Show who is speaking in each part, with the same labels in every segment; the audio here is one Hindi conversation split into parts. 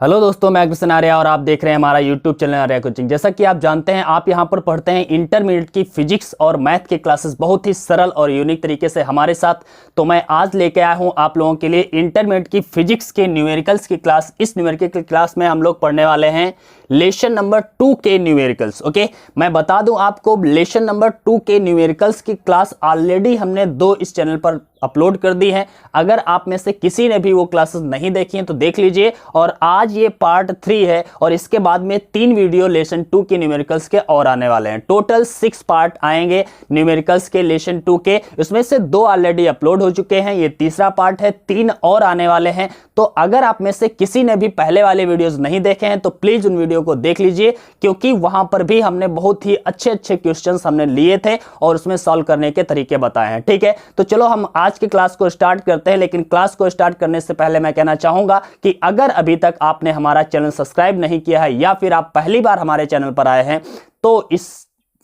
Speaker 1: हेलो दोस्तों, मैं अग्रसेन आर्या और आप देख रहे हैं हमारा यूट्यूब चैनल आर्या कोचिंग। जैसा कि आप जानते हैं, आप यहां पर पढ़ते हैं इंटरमीडिएट की फिजिक्स और मैथ के क्लासेस बहुत ही सरल और यूनिक तरीके से हमारे साथ। तो मैं आज लेके आया हूं आप लोगों के लिए इंटरमीडिएट की फिजिक्स के न्यूमेरिकल्स की क्लास। इस न्यूमेरिकल की क्लास में हम लोग पढ़ने वाले हैं लेसन नंबर 2 के न्यूमेरिकल्स। ओके, मैं बता दूं आपको, लेसन नंबर 2 के न्यूमेरिकल्स की क्लास ऑलरेडी हमने 2 इस चैनल पर अपलोड कर दी है। अगर आप में से किसी ने भी वो क्लासेस नहीं देखी हैं तो देख लीजिए। और आज ये पार्ट 3 है और इसके बाद में 3 वीडियो लेसन 2 के न्यूमेरिकल्स के और आने वाले हैं। टोटल 6 पार्ट आएंगे न्यूमेरिकल्स के लेसन 2 के। इसमें से 2 ऑलरेडी अपलोड हो चुके हैं, ये तीसरा पार्ट है, 3 और आने वाले हैं। तो अगर आप में से किसी ने भी पहले वाले वीडियोस नहीं देखे हैं तो प्लीज उन वीडियो को देख लीजिए, क्योंकि वहां पर भी हमने बहुत ही अच्छे क्वेश्चंस हमने लिए थे और उसमें सॉल्व करने के तरीके बताए हैं। ठीक है, तो चलो हम आज की क्लास को स्टार्ट करते हैं। लेकिन क्लास को स्टार्ट करने से पहले मैं कहना चाहूंगा कि अगर अभी तक आपने हमारा चैनल सब्सक्राइब नहीं किया है या फिर आप पहली बार हमारे चैनल पर आए हैं तो इस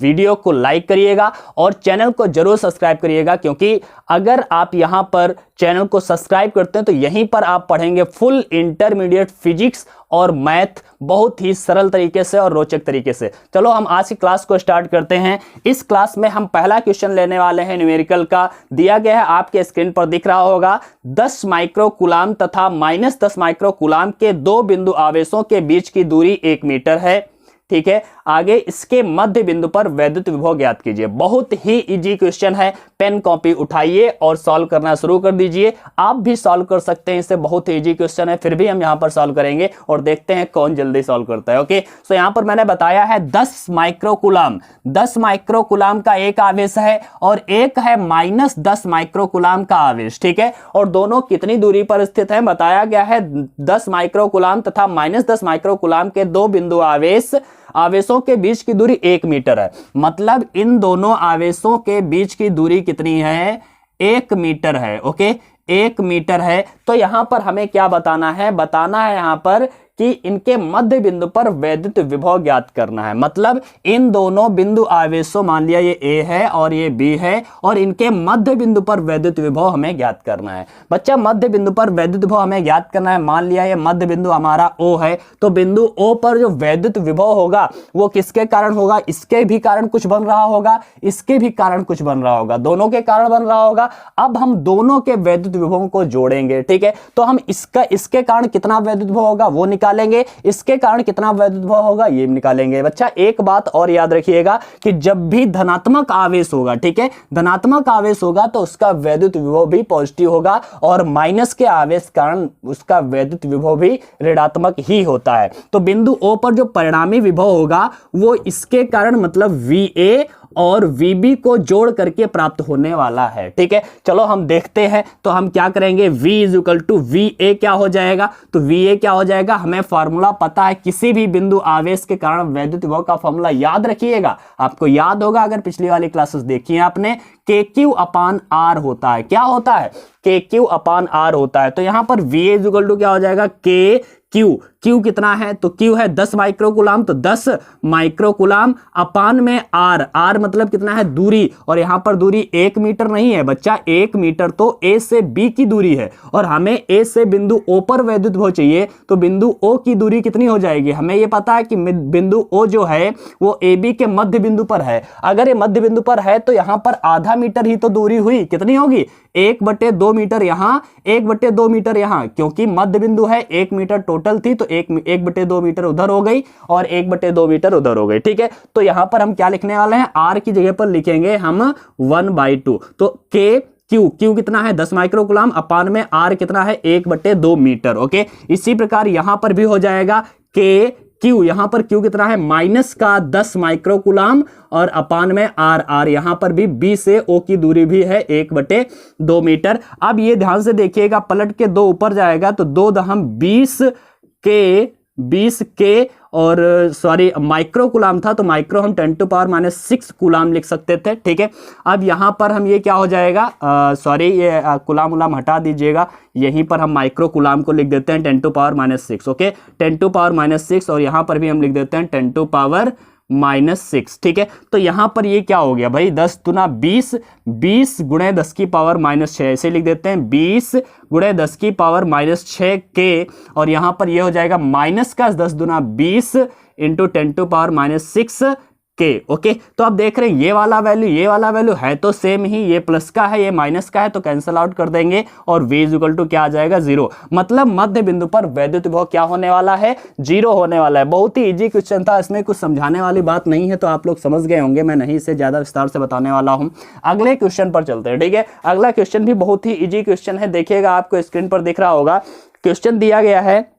Speaker 1: वीडियो को लाइक करिएगा और चैनल को जरूर सब्सक्राइब करिएगा, क्योंकि अगर आप यहां पर चैनल को सब्सक्राइब करते हैं तो यहीं पर आप पढ़ेंगे फुल इंटरमीडिएट फिजिक्स और मैथ बहुत ही सरल तरीके से और रोचक तरीके से। चलो हम आज की क्लास को स्टार्ट करते हैं। इस क्लास में हम पहला क्वेश्चन लेने वाले हैं न्यूमेरिकल का। दिया गया है, आपके स्क्रीन पर दिख रहा होगा, 10 माइक्रोकूलाम तथा -10 माइक्रोकूलाम के 2 बिंदु आवेशों के बीच की दूरी 1 मीटर है। ठीक है, आगे इसके मध्य बिंदु पर वैद्युत विभव ज्ञात कीजिए। बहुत ही इजी क्वेश्चन है, पेन कॉपी उठाइए और सॉल्व करना शुरू कर दीजिए। आप भी सॉल्व कर सकते हैं इसे, बहुत ही इजी क्वेश्चन है। फिर भी हम यहां पर सॉल्व करेंगे और देखते हैं कौन जल्दी सॉल्व करता है। ओके, सो यहां पर मैंने बताया है 10 माइक्रोकूलाम, 10 माइक्रोकूलाम का एक आवेश है और एक है -10 माइक्रोकूलाम का आवेश। ठीक है, और दोनों कितनी दूरी पर स्थित है बताया गया है, 10 माइक्रोकूलाम तथा -10 माइक्रोकूलाम के 2 बिंदु आवेशों के बीच की दूरी 1 मीटर है। मतलब इन दोनों आवेशों के बीच की दूरी कितनी है? 1 मीटर है। ओके, 1 मीटर है। तो यहां पर हमें क्या बताना है? बताना है यहां पर कि इनके मध्य बिंदु पर वैद्युत विभव ज्ञात करना है। मतलब इन दोनों बिंदु आवेशों, मान लिया ये A है और ये B है, और इनके मध्य बिंदु पर वैद्युत विभव हमें ज्ञात करना है। बच्चा, मध्य बिंदु पर वैद्युत विभव हमें ज्ञात करना है। मान लिया ये मध्य बिंदु हमारा O है, तो बिंदु O पर जो वैद्युत विभव होगा वो किसके कारण होगा? इसके भी कारण कुछ बन रहा होगा, इसके भी कारण कुछ बन रहा होगा, दोनों के कारण बन रहा होगा। अब हम दोनों के वैद्युत विभवों को जोड़ेंगे। ठीक है, तो हम इसके कारण कितना वैद्युत विभव होगा वो निकालेंगे, इसके कारण कितना वैद्युत विभव होगा ये निकालेंगे। बच्चा, एक बात और याद रखिएगा कि जब भी धनात्मक आवेश होगा, ठीक है, धनात्मक आवेश होगा तो उसका वैद्युत विभव भी पॉजिटिव होगा, और माइनस के आवेश कारण उसका वैद्युत विभव भी ऋणात्मक ही होता है। तो बिंदु O पर जो परिणामी विभव होगा वो इसके कारण, मतलब VA और VB को जोड़ करके प्राप्त होने वाला है। ठीक है, चलो हम देखते हैं। तो हम क्या करेंगे, V = VA क्या हो जाएगा? तो VA क्या हो जाएगा? हमें फॉर्मूला पता है, किसी भी बिंदु आवेश के कारण वैद्युत विभव का फॉर्मूला याद रखिएगा। आपको याद होगा अगर पिछली वाली क्लासेस देखी है आपने, KQ/R होता है। क्या होता है? KQ/R होता है। तो यहां पर VA = क्या हो जाएगा? Q कितना है? तो Q है 10 माइक्रोकूलाम, तो 10 माइक्रोकूलाम अपान में R मतलब कितना है? दूरी। और यहां पर दूरी 1 मीटर नहीं है बच्चा, 1 मीटर तो A से B की दूरी है, और हमें A से बिंदु O पर वैद्युत विभव चाहिए। तो बिंदु O की दूरी कितनी हो जाएगी? हमें यह पता है कि बिंदु O जो है वो AB के मध्य बिंदु पर है। अगर ये मध्य बिंदु पर है तो यहां पर आधा मीटर ही तो दूरी हुई। कितनी होगी? 1/2 मीटर यहां, 1/2 मीटर यहां, क्योंकि मध्य बिंदु है। 1 मीटर टोटल थी तो 1/2 मीटर उधर हो गई और 1/2 मीटर उधर हो गई। ठीक है, तो यहां पर हम क्या लिखने वाले हैं? R की जगह पर लिखेंगे हम 1/2। तो Q कितना है? 10 माइक्रोकूलाम अपान में R कितना है? 1/2 मीटर। ओके, इसी प्रकार यहां पर भी हो जाएगा Q, यहां पर Q कितना है? -10 माइक्रोकूलाम और अपान में R यहां पर भी B से O की दूरी भी है 1/2 मीटर। अब ये ध्यान से देखिएगा, पलट के 2 ऊपर जाएगा तो 2 20 के और सॉरी माइक्रोकूलाम था तो माइक्रो हम 10⁻⁻6 कूलाम लिख सकते थे। ठीक है, अब यहां पर हम ये क्या हो जाएगा, सॉरी ये कूलाम हटा दीजिएगा, यहीं पर हम माइक्रोकूलाम को लिख देते हैं 10⁻⁻6। ओके, 10⁻⁻6 और यहां पर भी हम लिख देते हैं 10⁻⁻⁻ -6, ठीक है। तो यहां पर ये क्या हो गया भाई, 10 दूना 20, 20 गुणे 10 की पावर -6, ऐसे लिख देते हैं 20 गुणे 10 की पावर -6 के, और यहां पर ये हो जाएगा माइनस का 10 दूना 20 इंटू 10 टू पावर -6 के। ओके, तो आप देख रहे हैं ये वाला वैल्यू है तो सेम ही, ये प्लस का है ये माइनस का है, तो कैंसिल आउट कर देंगे और v इक्वल टू क्या आ जाएगा 0। मतलब मध्य बिंदु पर वैद्युत विभव क्या होने वाला है, 0 होने वाला है। बहुत ही इजी क्वेश्चन था, इसमें कुछ समझाने वाली बात नहीं है, तो आप लोग समझ गए होंगे, मैं नहीं इसे ज्यादा विस्तार से बताने वाला हूं। अगले क्वेश्चन पर चलते हैं, ठीक है। अगला क्वेश्चन भी बहुत ही इजी क्वेश्चन है, देखिएगा आपको स्क्रीन पर दिख रहा होगा। क्वेश्चन दिया गया है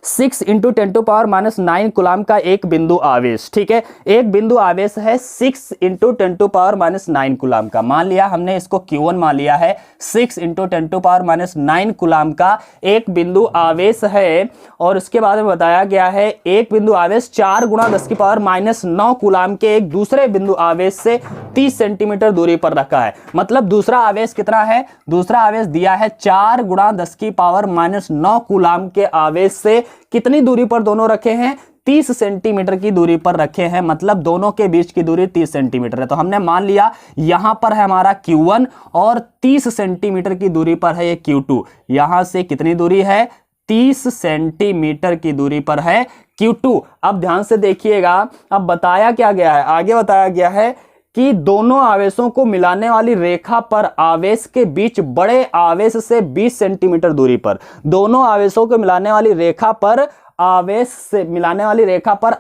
Speaker 1: 6 इंटू 10 टू पावर -9 कूलाम का एक बिंदु आवेश, ठीक है। एक बिंदु आवेश है 6 इंटू 10 टू पावर -9 कूलाम का। मान लिया हमने इसको Q1 मान लिया है, 6 इंटू 10 टू पावर -9 कूलाम का एक बिंदु आवेश है, और उसके बाद में बताया गया है एक बिंदु आवेश 4 गुणा 10 की पावर -9 कूलाम के एक दूसरे बिंदु आवेश से 30 सेंटीमीटर दूरी पर रखा है। मतलब दूसरा आवेश कितना है, दूसरा आवेश दिया है 4 गुणा 10 की पावर -9 कूलाम के आवेश से कितनी दूरी पर दोनों रखे हैं, 30 सेंटीमीटर की दूरी पर रखे हैं। मतलब दोनों के बीच की दूरी 30 सेंटीमीटर है। तो हमने मान लिया यहां पर है हमारा Q1 और 30 सेंटीमीटर की दूरी पर है ये Q2। यहां से कितनी दूरी है, 30 सेंटीमीटर की दूरी पर है Q2। अब ध्यान से देखिएगा, अब बताया क्या गया है, आगे बताया गया है कि दोनों आवेशों को मिलाने वाली रेखा पर आवेश के बीच बड़े आवेश से 20 सेंटीमीटर दूरी पर, दोनों आवेशों को मिलाने वाली रेखा पर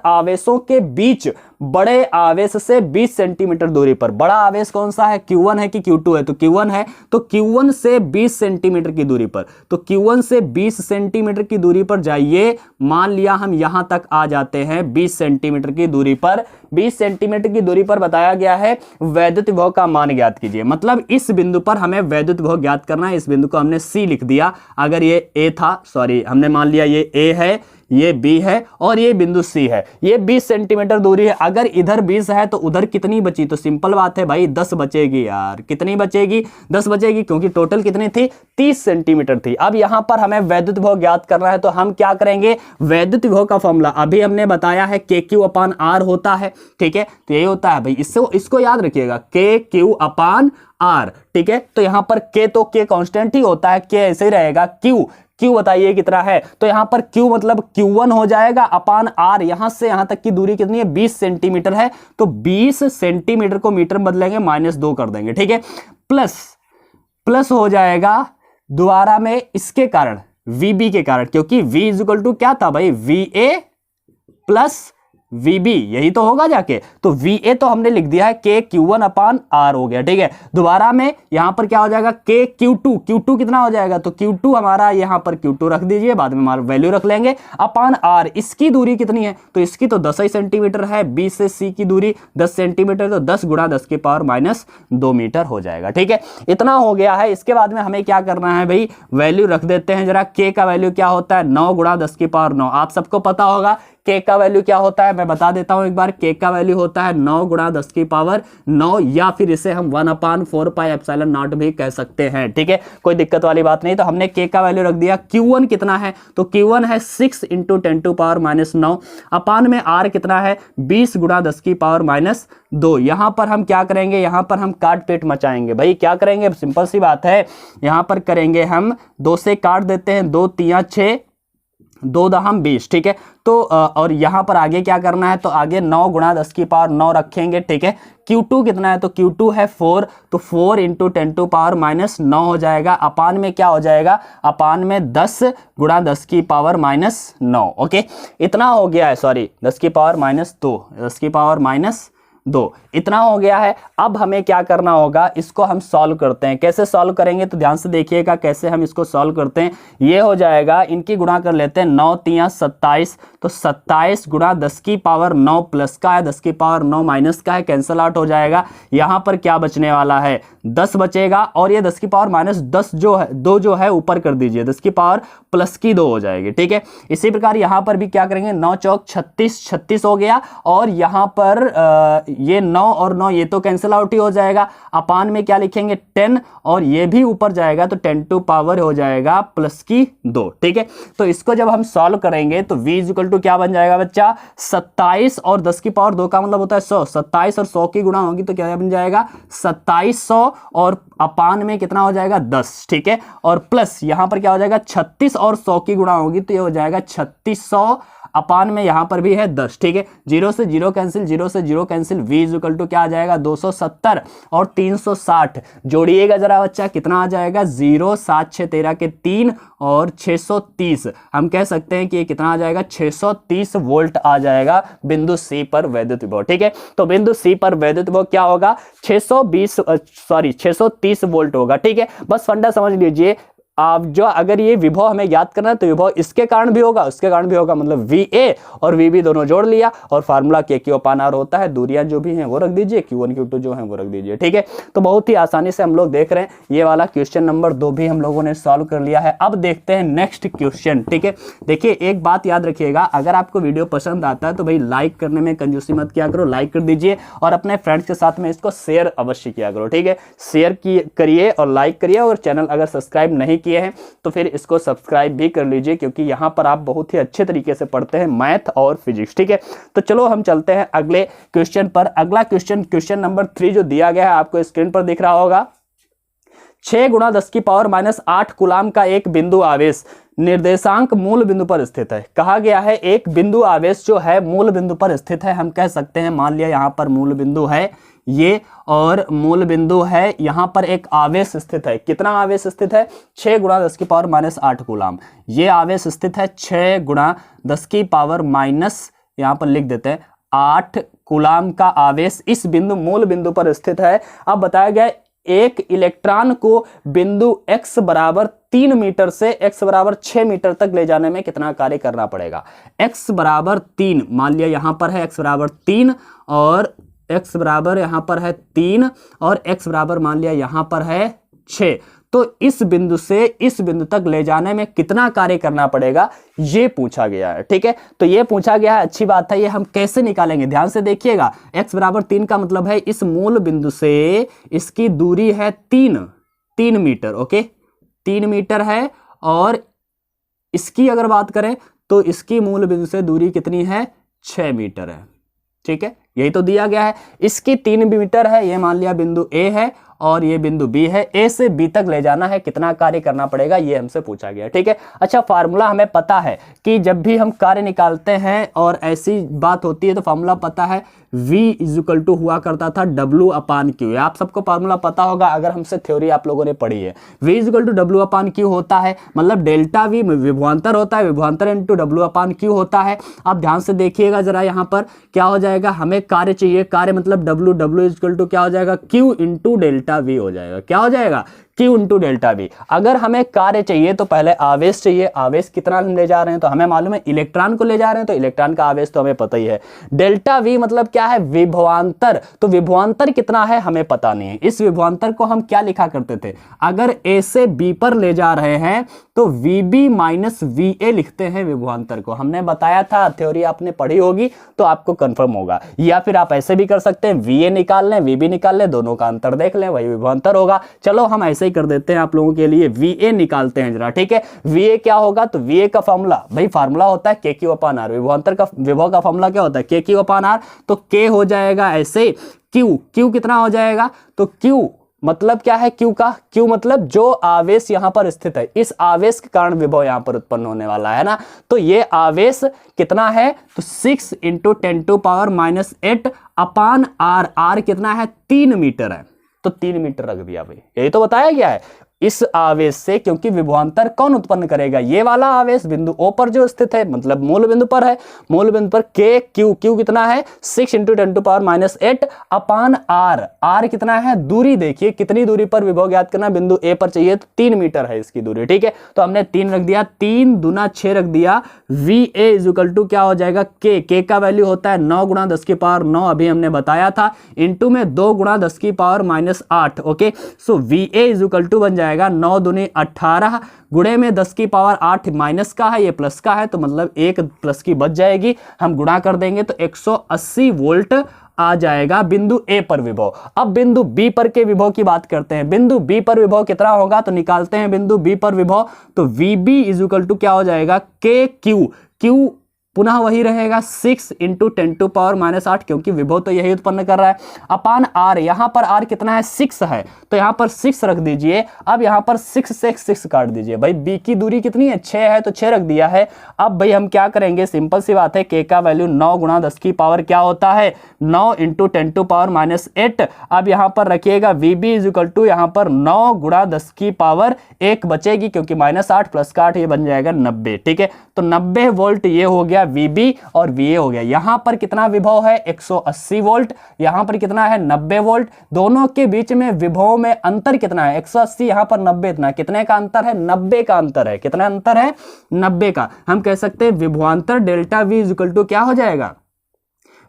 Speaker 1: आवेशों के बीच बड़े आवेश से 20 सेंटीमीटर दूरी पर, बड़ा आवेश कौन सा है, Q1 है कि Q2 है, तो Q1 है, तो Q1 से 20 सेंटीमीटर की दूरी पर, तो Q1 से 20 सेंटीमीटर की दूरी पर जाइए। मान लिया हम यहां तक आ जाते हैं 20 सेंटीमीटर की दूरी पर, 20 सेंटीमीटर की दूरी पर बताया गया है वैद्युत विभव का मान ज्ञात कीजिए। मतलब इस बिंदु पर हमें वैद्युत विभव ज्ञात करना है। इस बिंदु को हमने C लिख दिया, अगर ये A था, सॉरी हमने मान लिया ये A है, ये B है और ये बिंदु C है। ये 20 सेंटीमीटर दूरी है। अगर इधर 20 है तो उधर कितनी बची, तो सिंपल बात है भाई 10 बचेगी यार। कितनी बचेगी, 10 बचेगी, क्योंकि टोटल कितनी थी, 30 सेंटीमीटर थी। अब यहां पर हमें वैद्युत विभव ज्ञात करना है, तो हम क्या करेंगे, वैद्युत विभव का फॉर्मूला अभी हमने बताया है KQ/R होता है, ठीक है। तो ये होता है भाई, इसको याद रखिएगा, KQ/R, ठीक है। तो यहां पर K तो K कांस्टेंट ही होता है, K ऐसे ही रहेगा। Q बताइए कितना है, तो यहां पर Q मतलब Q1 हो जाएगा अपान R। यहां से यहां तक की दूरी कितनी है, 20 सेंटीमीटर है, तो 20 सेंटीमीटर को मीटर में बदलेंगे, -2 कर देंगे, ठीक है। प्लस हो जाएगा दोबारा में इसके कारण, VB के कारण, क्योंकि V इक्वल टू क्या था भाई, VA प्लस VB, यही तो होगा जाके। तो VA तो हमने लिख दिया है KQ1/R हो गया, ठीक है। दोबारा में यहां पर क्या हो जाएगा, KQ2 कितना हो जाएगा, तो Q2 हमारा यहां पर Q2 रख दीजिए, बाद में हमारा वैल्यू रख लेंगे, अपान R। इसकी दूरी कितनी है, तो इसकी तो 10 सेंटीमीटर है, B से C की दूरी 10 सेंटीमीटर, तो 10 गुणा 10 की पावर -2 मीटर हो जाएगा, ठीक है। इतना हो गया है। इसके बाद में हमें क्या करना है भाई, वैल्यू रख देते हैं जरा। K का वैल्यू क्या होता है, 9 गुणा 10 की पावर 9। आप सबको पता होगा K का वैल्यू क्या होता है, मैं बता देता हूं एक बार। K का वैल्यू होता है 9 गुणा 10 की पावर 9, या फिर इसे हम 1/4πε0 भी कह सकते हैं, ठीक है। कोई दिक्कत वाली बात नहीं। तो हमने K का वैल्यू रख दिया। Q1 कितना है, तो Q1 है 6 इंटू 10 टू पावर -9, अपान में R कितना है, 20 गुणा 10 की पावर -2। यहां पर हम क्या करेंगे, यहां पर हम काट पेट मचाएंगे भाई। क्या करेंगे, सिंपल सी बात है, यहां पर करेंगे हम 2 से काट देते हैं, 2 3 6, 2 दहम 20, ठीक है। तो और यहां पर आगे क्या करना है, तो आगे 9 गुणा 10 की पावर 9 रखेंगे, ठीक है। Q2 कितना है, तो Q2 है 4, तो 4 इंटू 10 टू पावर -9 हो जाएगा, अपान में क्या हो जाएगा, अपान में 10 गुणा 10 की पावर -9। ओके, इतना हो गया है, सॉरी 10 की पावर -2, 10 की पावर -2, इतना हो गया है। अब हमें क्या करना होगा, इसको हम सॉल्व करते हैं। कैसे सॉल्व करेंगे, तो ध्यान से देखिएगा कैसे हम इसको सॉल्व करते हैं। ये हो जाएगा, इनकी गुणा कर लेते हैं, 9 3 27, तो 27 गुणा 10 की पावर 9 प्लस का है, 10 की पावर 9 माइनस का है, कैंसल आउट हो जाएगा। यहां पर क्या बचने वाला है, 10 बचेगा, और ये 10 की पावर -10 जो है, 2 जो है ऊपर कर दीजिए, 10 की पावर प्लस की 2 हो जाएगी, ठीक है। इसी प्रकार यहां पर भी क्या करेंगे, 9 चौक 36 हो गया, और यहां पर ये 9 और 9 ये तो कैंसिल आउट ही हो जाएगा, अपान में क्या लिखेंगे 10 और ये भी ऊपर जाएगा तो 10 टू पावर हो जाएगा प्लस की 2। ठीक है, तो इसको जब हम सॉल्व करेंगे तो v इक्वल टू क्या बन जाएगा बच्चा 27 और 10 की पावर 2 का मतलब होता है 100, 27 और 100 की गुणा होगी तो क्या बन जाएगा 2700 और अपान में कितना हो जाएगा 10। ठीक है, और प्लस यहां पर क्या हो जाएगा 36 और 100 की गुणा होगी तो ये हो जाएगा 3600 अपान में यहां पर भी है 10। ठीक है, 0 से 0 कैंसिल, 0 से 0 कैंसिल, v इक्वल टू क्या आ जाएगा 270 और 360 जोड़िएगा जरा बच्चा कितना आ जाएगा 0 7 6 13 के 3 और 630, हम कह सकते हैं कि ये कितना आ जाएगा 630 वोल्ट आ जाएगा बिंदु सी पर वैद्युत विभव। ठीक है, तो बिंदु सी पर वैद्युत विभव क्या होगा 630 वोल्ट होगा। ठीक है, बस फंडा समझ लीजिए, आप जो अगर ये विभव हमें याद करना है तो विभव इसके कारण भी होगा उसके कारण भी होगा, मतलब VA और VB दोनों जोड़ लिया और फार्मूला KQ अपान R होता है, दूरियां जो भी हैं वो रख दीजिए, Q1 Q2 जो हैं वो रख दीजिए। ठीक है, तो बहुत ही आसानी से हम लोग देख रहे हैं ये वाला क्वेश्चन नंबर 2 भी हम लोगों ने सॉल्व कर लिया है। अब देखते हैं नेक्स्ट क्वेश्चन। ठीक है, देखिए एक बात याद रखिएगा, अगर आपको वीडियो पसंद आता है तो भाई लाइक करने में कंजूसी मत किया करो, लाइक कर दीजिए और अपने फ्रेंड्स के साथ में इसको शेयर अवश्य किया करो। ठीक है, शेयर करिए और लाइक करिए, और चैनल अगर सब्सक्राइब नहीं किए हैं तो फिर इसको सब्सक्राइब भी कर लीजिए, क्योंकि यहां पर आप बहुत ही अच्छे तरीके से पढ़ते हैं मैथ और फिजिक्स। ठीक है, तो चलो हम चलते हैं अगले क्वेश्चन पर। अगला क्वेश्चन नंबर 3 जो दिया गया है आपको स्क्रीन पर दिख रहा होगा, 6 गुणा 10 की पावर -8 कूलाम का एक बिंदु आवेश निर्देशांक मूल बिंदु पर स्थित है। कहा गया है एक बिंदु आवेश जो है मूल बिंदु पर स्थित है, हम कह सकते हैं मान लिया यहां पर मूल बिंदु है ये और मूल बिंदु है, यहां पर एक आवेश स्थित है। कितना आवेश स्थित है 6 गुणा 10 की पावर -8 कूलाम, ये आवेश स्थित है 6 गुणा 10 की पावर माइनस यहां पर लिख देते हैं 8 कूलाम का आवेश इस बिंदु मूल बिंदु पर स्थित है। अब बताया गया एक इलेक्ट्रॉन को बिंदु x बराबर 3 मीटर से x बराबर 6 मीटर तक ले जाने में कितना कार्य करना पड़ेगा। x बराबर 3 मान लिया यहां पर है x बराबर 3 और x बराबर यहां पर है 3 और x बराबर मान लिया यहां पर है 6, तो इस बिंदु से इस बिंदु तक ले जाने में कितना कार्य करना पड़ेगा ये पूछा गया है। ठीक है, तो ये पूछा गया है, अच्छी बात है। ये हम कैसे निकालेंगे ध्यान से देखिएगा, x बराबर 3 का मतलब है इस मूल बिंदु से इसकी दूरी है 3 मीटर। ओके, 3 मीटर है और इसकी अगर बात करें तो इसकी मूल बिंदु से दूरी कितनी है 6 मीटर है। ठीक है, यही तो दिया गया है, इसकी 3 मीटर है, ये मान लिया बिंदु A है और ये बिंदु B है, A से B तक ले जाना है, कितना कार्य करना पड़ेगा ये हमसे पूछा गया। ठीक है, अच्छा फार्मूला हमें पता है कि जब भी हम कार्य निकालते हैं और ऐसी बात होती है तो फार्मूला पता है V इक्वल टू हुआ करता था W अपान Q। आप सबको फार्मूला पता होगा अगर हमसे थ्योरी आप लोगों ने पढ़ी है। V equal to W upon Q होता है, मतलब डेल्टा V विभवांतर होता है, विभवांतर इंटू W अपान Q होता है। आप ध्यान से देखिएगा जरा, यहाँ पर क्या हो जाएगा, हमें कार्य चाहिए, कार्य मतलब W इक्वल टू क्या हो जाएगा Q इंटू डेल्टा V हो जाएगा। क्या हो जाएगा Q इंटू डेल्टा V। अगर हमें कार्य चाहिए तो पहले आवेश चाहिए, आवेश कितना हम ले जा रहे हैं तो हमें मालूम है इलेक्ट्रॉन को ले जा रहे हैं, तो इलेक्ट्रॉन का आवेश तो हमें पता ही है। डेल्टा V मतलब क्या है विभवांतर, तो विभवांतर कितना है हमें पता नहीं है। इस विभवांतर को हम क्या लिखा करते थे, अगर A से B पर ले जा रहे हैं तो VB माइनस VA लिखते हैं विभवांतर को। हमने बताया था, थ्योरी आपने पढ़ी होगी तो आपको कंफर्म होगा। या फिर आप ऐसे भी कर सकते हैं, VA निकाल लें VB निकाल लें, दोनों का अंतर देख लें, वही विभवांतर होगा। चलो हम ऐसे ही कर देते हैं आप लोगों के लिए, VA निकालते हैं जरा। ठीक है, VA क्या होगा, तो VA का फॉर्मूला भाई फार्मूला होता है KQ अपान R, विभवांतर का विभव का फॉर्मूला क्या होता है KQ अपान R, तो K हो जाएगा ऐसे Q कितना हो जाएगा, तो Q मतलब क्या है Q का, Q मतलब जो आवेश यहां पर स्थित है, इस आवेश के कारण विभव यहां पर उत्पन्न होने वाला है ना। तो ये आवेश कितना है, तो 6 into 10 to power -8 upon R कितना है 3 मीटर है, तो 3 मीटर रख दिया भाई, यही तो बताया गया है। इस आवेश से, क्योंकि विभवांतर कौन उत्पन्न करेगा, ये वाला आवेश बिंदु O पर जो स्थित है, मतलब मूल बिंदु पर है, मूल बिंदु पर Q कितना है 6 into 10 to power -8 upon R कितना है, दूरी देखिए कितनी दूरी पर विभव ज्ञात करना, बिंदु A पर चाहिए तो 3 मीटर है इसकी दूरी। ठीक है, तो हमने 3 रख दिया, 3 दूना 6 रख दिया। VA इक्वल टू क्या हो जाएगा, K का वैल्यू होता है 9 गुणा 10 की पावर 9, अभी हमने बताया था, इंटू में 2 गुणा 10 की power -8। Okay, so VA equal to बन जाएगा 9 दूनी 18 गुणे में 10 की पावर 8 माइनस का है, ये प्लस का है, तो मतलब एक प्लस की बच जाएगी, हम गुणा कर देंगे तो 180 वोल्ट आ जाएगा बिंदु ए पर विभव। अब बिंदु बी पर के विभव की बात करते हैं। बिंदु बी पर विभव कितना होगा, तो निकालते हैं बिंदु बी पर विभव। तो VB इज इक्वल टू क्या हो जाएगा, के क्यू, क्यू पुनः वही रहेगा 6 इंटू 10⁻⁻8, क्योंकि विभव तो यही उत्पन्न कर रहा है, अपान आर। यहां पर आर कितना है, 6 है, तो यहां पर 6 रख दीजिए। अब यहां पर 6 से 6 काट दीजिए। भाई बी की दूरी कितनी है, 6 है, तो 6 रख दिया है। अब भाई हम क्या करेंगे, सिंपल सी बात है, के का वैल्यू 9 गुणा 10 की पावर क्या होता है, 9 इंटू 10⁻⁸। अब यहां पर रखिएगा VB इज इक्वल टू, यहां पर 9 गुणा 10 की पावर 1 बचेगी, क्योंकि -8 प्लस का 8 ये बन जाएगा 90। ठीक है, तो 90 वोल्ट ये हो गया VB और VA हो गया। यहां पर कितना विभव है, 180 वोल्ट, यहां पर कितना है 90 वोल्ट। दोनों के बीच में विभव में अंतर कितना है, 180, यहां पर 90, इतना कितने का अंतर है, 90 का अंतर है। कितना अंतर है, 90 का। हम कह सकते हैं विभवांतर delta V is equal to क्या हो जाएगा,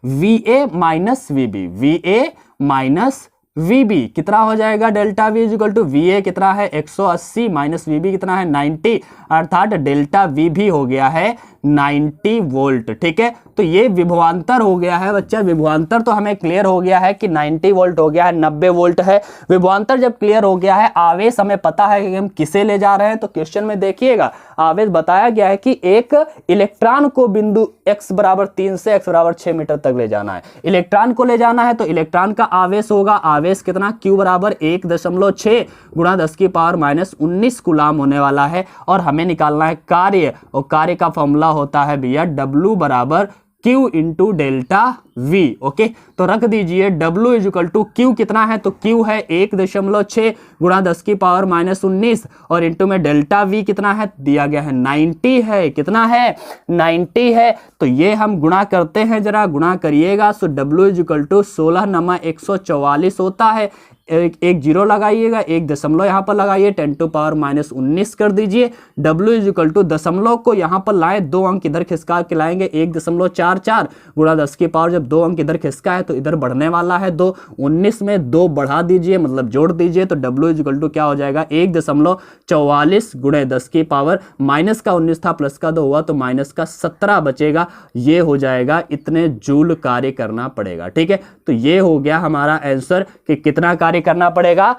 Speaker 1: VA minus VB, VA minus VB कितना हो जाएगा, delta V is equal to VA कितना है 180 माइनस VB कितना है 90, अर्थात डेल्टा V भी हो गया है 90 वोल्ट। ठीक है, तो ये विभवांतर हो गया है बच्चा। विभवांतर तो हमें क्लियर हो गया है कि 90 वोल्ट हो गया है, 90 वोल्ट है। विभवांतर जब क्लियर हो गया है, आवेश हमें पता है कि हम किसे ले जा रहे हैं। तो क्वेश्चन में देखिएगा, आवेश बताया गया है कि एक इलेक्ट्रॉन को बिंदु x बराबर 3 से x बराबर 6 मीटर तक ले जाना है। इलेक्ट्रॉन को ले जाना है तो इलेक्ट्रॉन का आवेश होगा, आवेश कितना, q बराबर 1.6 गुणा 10 की पावर -19 कूलाम होने वाला है। और हमें निकालना है कार्य, और कार्य का फॉर्मूला होता है भैया W बराबर Q into delta V। Okay, तो रख दीजिए W is equal to Q कितना है, तो Q है 1.6 गुणा 10 की पावर -19 और इंटू में डेल्टा V कितना है, दिया गया है 90 है। कितना है, 90 है। तो ये हम गुणा करते हैं, जरा गुणा करिएगा। सो W इज इक्वल टू 16×144 होता है। एक जीरो लगाइएगा, एक दशमलव यहाँ पर लगाइए, 10⁻⁻19 कर दीजिए। W इज इक्वल टू दशमलव को यहाँ पर लाए, 2 अंक इधर खिसका के लाएंगे, 1.44 गुणा 10 की पावर, जब 2 अंक इधर खिसका है तो इधर बढ़ने वाला है 2, 19 में 2 बढ़ा दीजिए, मतलब जोड़ दीजिए। तो W इज इक्वल टू क्या हो जाएगा, 1.44 गुणे 10 की पावर, माइनस का 19 था, प्लस का 2 हुआ तो माइनस का 17 बचेगा। ये हो जाएगा, इतने जूल कार्य करना पड़ेगा। ठीक है, तो ये हो गया हमारा आंसर कि कितना कार्य करना पड़ेगा,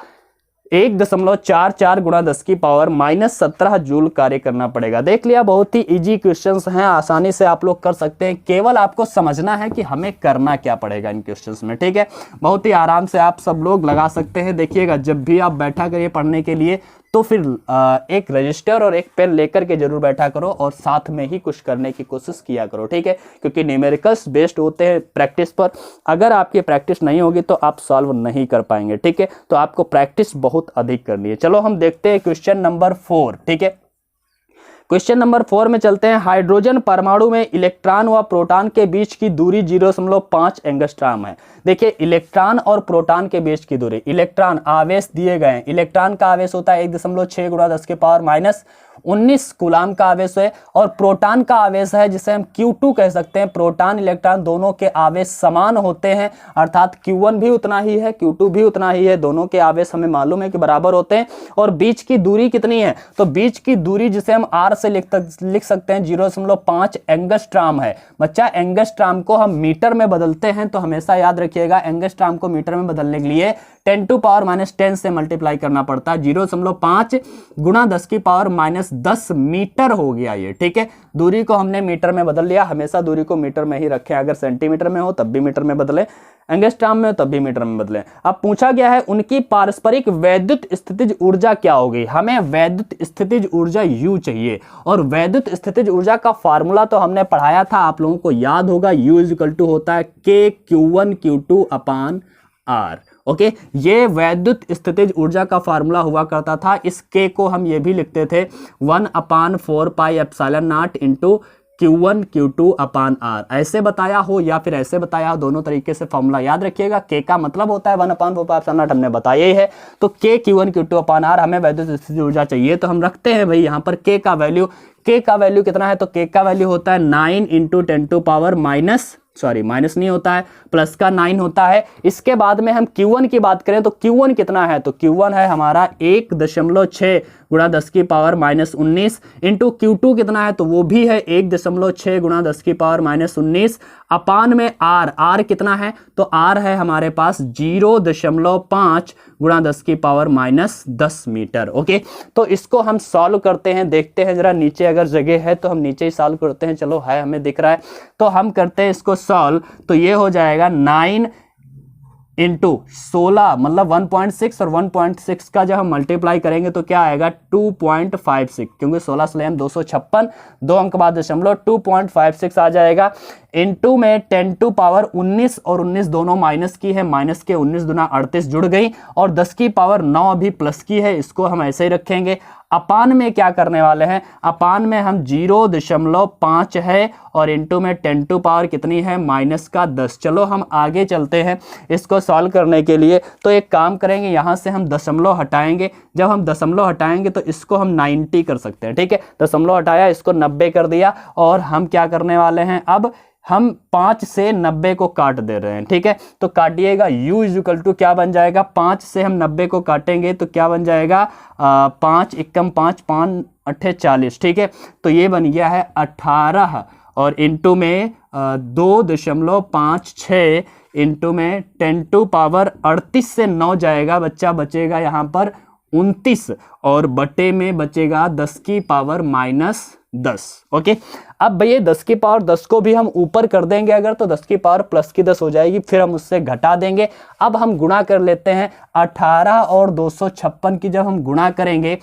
Speaker 1: 1.44 गुणा 10 की पावर -17 जूल कार्य करना पड़ेगा। देख लिया, बहुत ही इजी क्वेश्चंस हैं, आसानी से आप लोग कर सकते हैं। केवल आपको समझना है कि हमें करना क्या पड़ेगा इन क्वेश्चंस में। ठीक है, बहुत ही आराम से आप सब लोग लगा सकते हैं। देखिएगा, जब भी आप बैठा करिए पढ़ने के लिए तो फिर एक रजिस्टर और एक पेन लेकर के जरूर बैठा करो और साथ में ही कुछ करने की कोशिश किया करो। ठीक है, क्योंकि न्यूमेरिकल्स बेस्ड होते हैं प्रैक्टिस पर। अगर आपकी प्रैक्टिस नहीं होगी तो आप सॉल्व नहीं कर पाएंगे। ठीक है, तो आपको प्रैक्टिस बहुत अधिक करनी है। चलो हम देखते हैं क्वेश्चन नंबर 4। ठीक है, क्वेश्चन नंबर 4 में चलते हैं। हाइड्रोजन परमाणु में इलेक्ट्रॉन व प्रोटॉन के बीच की दूरी 0.5 एंगस्ट्रॉम है। देखिए, इलेक्ट्रॉन और प्रोटॉन के बीच की दूरी, इलेक्ट्रॉन आवेश दिए गए हैं, इलेक्ट्रॉन का आवेश होता है 1.6 गुणा 10 की पावर -19 कूलाम का आवेश है, और प्रोटॉन का आवेश है जिसे हम Q2 कह सकते हैं। प्रोटॉन इलेक्ट्रॉन दोनों के आवेश समान होते हैं, अर्थात Q1 भी उतना ही है, Q2 भी उतना ही है, दोनों के आवेश हमें मालूम है कि बराबर होते हैं। और बीच की दूरी कितनी है, तो बीच की दूरी जिसे हम R से लिख सकते हैं 0.5 एंगस्ट्रॉम है। बच्चा, एंगस्ट्रॉम को हम मीटर में बदलते हैं, तो हमेशा याद रखिएगा एंगस्ट्रॉम को मीटर में बदलने के लिए 10⁻⁻10 से मल्टीप्लाई करना पड़ता है। 0.5 गुणा 10 की पावर -10 मीटर हो गया ये। ठीक है, दूरी को हमने मीटर में बदल लिया। हमेशा दूरी को मीटर में ही रखें, अगर सेंटीमीटर में हो तब भी मीटर में बदलें, एंगस्ट्रॉम में हो तब भी मीटर में बदलें। अब पूछा गया है उनकी पारस्परिक वैद्युत स्थितिज ऊर्जा क्या होगी। हमें वैद्युत स्थितिज ऊर्जा U चाहिए, और वैद्युत स्थितिज ऊर्जा का फार्मूला तो हमने पढ़ाया था, आप लोगों को याद होगा। U इज इक्वल टू होता है KQ1Q2/R। ओके, ये वैद्युत स्थितिज ऊर्जा का फार्मूला हुआ करता था। इस K को हम ये भी लिखते थे 1/4πε0 इंटू Q1 Q2/R। ऐसे बताया हो या फिर ऐसे बताया हो, दोनों तरीके से फॉर्मूला याद रखिएगा। K का मतलब होता है 1/4πε0, हमने बताया ही है। तो K Q1 Q2/R, हमें वैद्युत स्थितिज ऊर्जा चाहिए, तो हम रखते हैं भाई यहाँ पर K का वैल्यू। K का वैल्यू कितना है, तो K का वैल्यू होता है 9 इंटू 10⁻⁻, सॉरी माइनस नहीं होता है, प्लस का 9 होता है। इसके बाद में हम Q1 की बात करें तो Q1 कितना है, तो Q1 है हमारा 1.6 गुणा 10 की पावर -19 इंटू Q2 कितना है, तो वो भी है 1.6 गुणा 10 की पावर -19 अपान में R कितना है, तो R है हमारे पास 0.5 गुणा 10 की पावर -10 मीटर। ओके, तो इसको हम सॉल्व करते हैं, देखते हैं जरा नीचे अगर जगह है तो हम नीचे ही सॉल्व करते हैं। चलो है, हमें दिख रहा है, तो हम करते हैं इसको सॉल्व। तो ये हो जाएगा 9 इंटू 16 मतलब 1.6 और 1.6 का जब हम मल्टीप्लाई करेंगे तो क्या आएगा 2.56, क्योंकि 16 से हम 256, 2 अंक बाद दशमलव 2.56 आ जाएगा। इंटू में 10 टू पावर 19 और 19 दोनों माइनस की है, माइनस के 19 दुना 38 जुड़ गई, और 10 की पावर 9 अभी प्लस की है, इसको हम ऐसे ही रखेंगे। अपान में क्या करने वाले हैं, अपान में हम 0.5 है और इंटू में 10 टू पावर कितनी है -10। चलो हम आगे चलते हैं इसको सॉल्व करने के लिए। तो एक काम करेंगे, यहाँ से हम दशमलव हटाएंगे, जब हम दशमलव हटाएंगे तो इसको हम 90 कर सकते हैं। ठीक है, दशमलव हटाया, इसको 90 कर दिया, और हम क्या करने वाले हैं, अब हम 5 से 90 को काट दे रहे हैं। ठीक है, तो काटिएगा, u इक्वल टू क्या बन जाएगा, 5 से हम 90 को काटेंगे तो क्या बन जाएगा 5 एकम 5 5 अट्ठे 40। ठीक है, तो ये बन गया है 18 और इंटू में 2.56 इंटू में 10 टू पावर 38 से 9 जाएगा, बच्चा बचेगा यहाँ पर 29 और बटे में बचेगा 10 की पावर -10। ओके, अब भैया 10 की पावर 10 को भी हम ऊपर कर देंगे अगर, तो 10 की पावर प्लस की 10 हो जाएगी, फिर हम उससे घटा देंगे। अब हम गुणा कर लेते हैं 18 और 256 की, जब हम गुणा करेंगे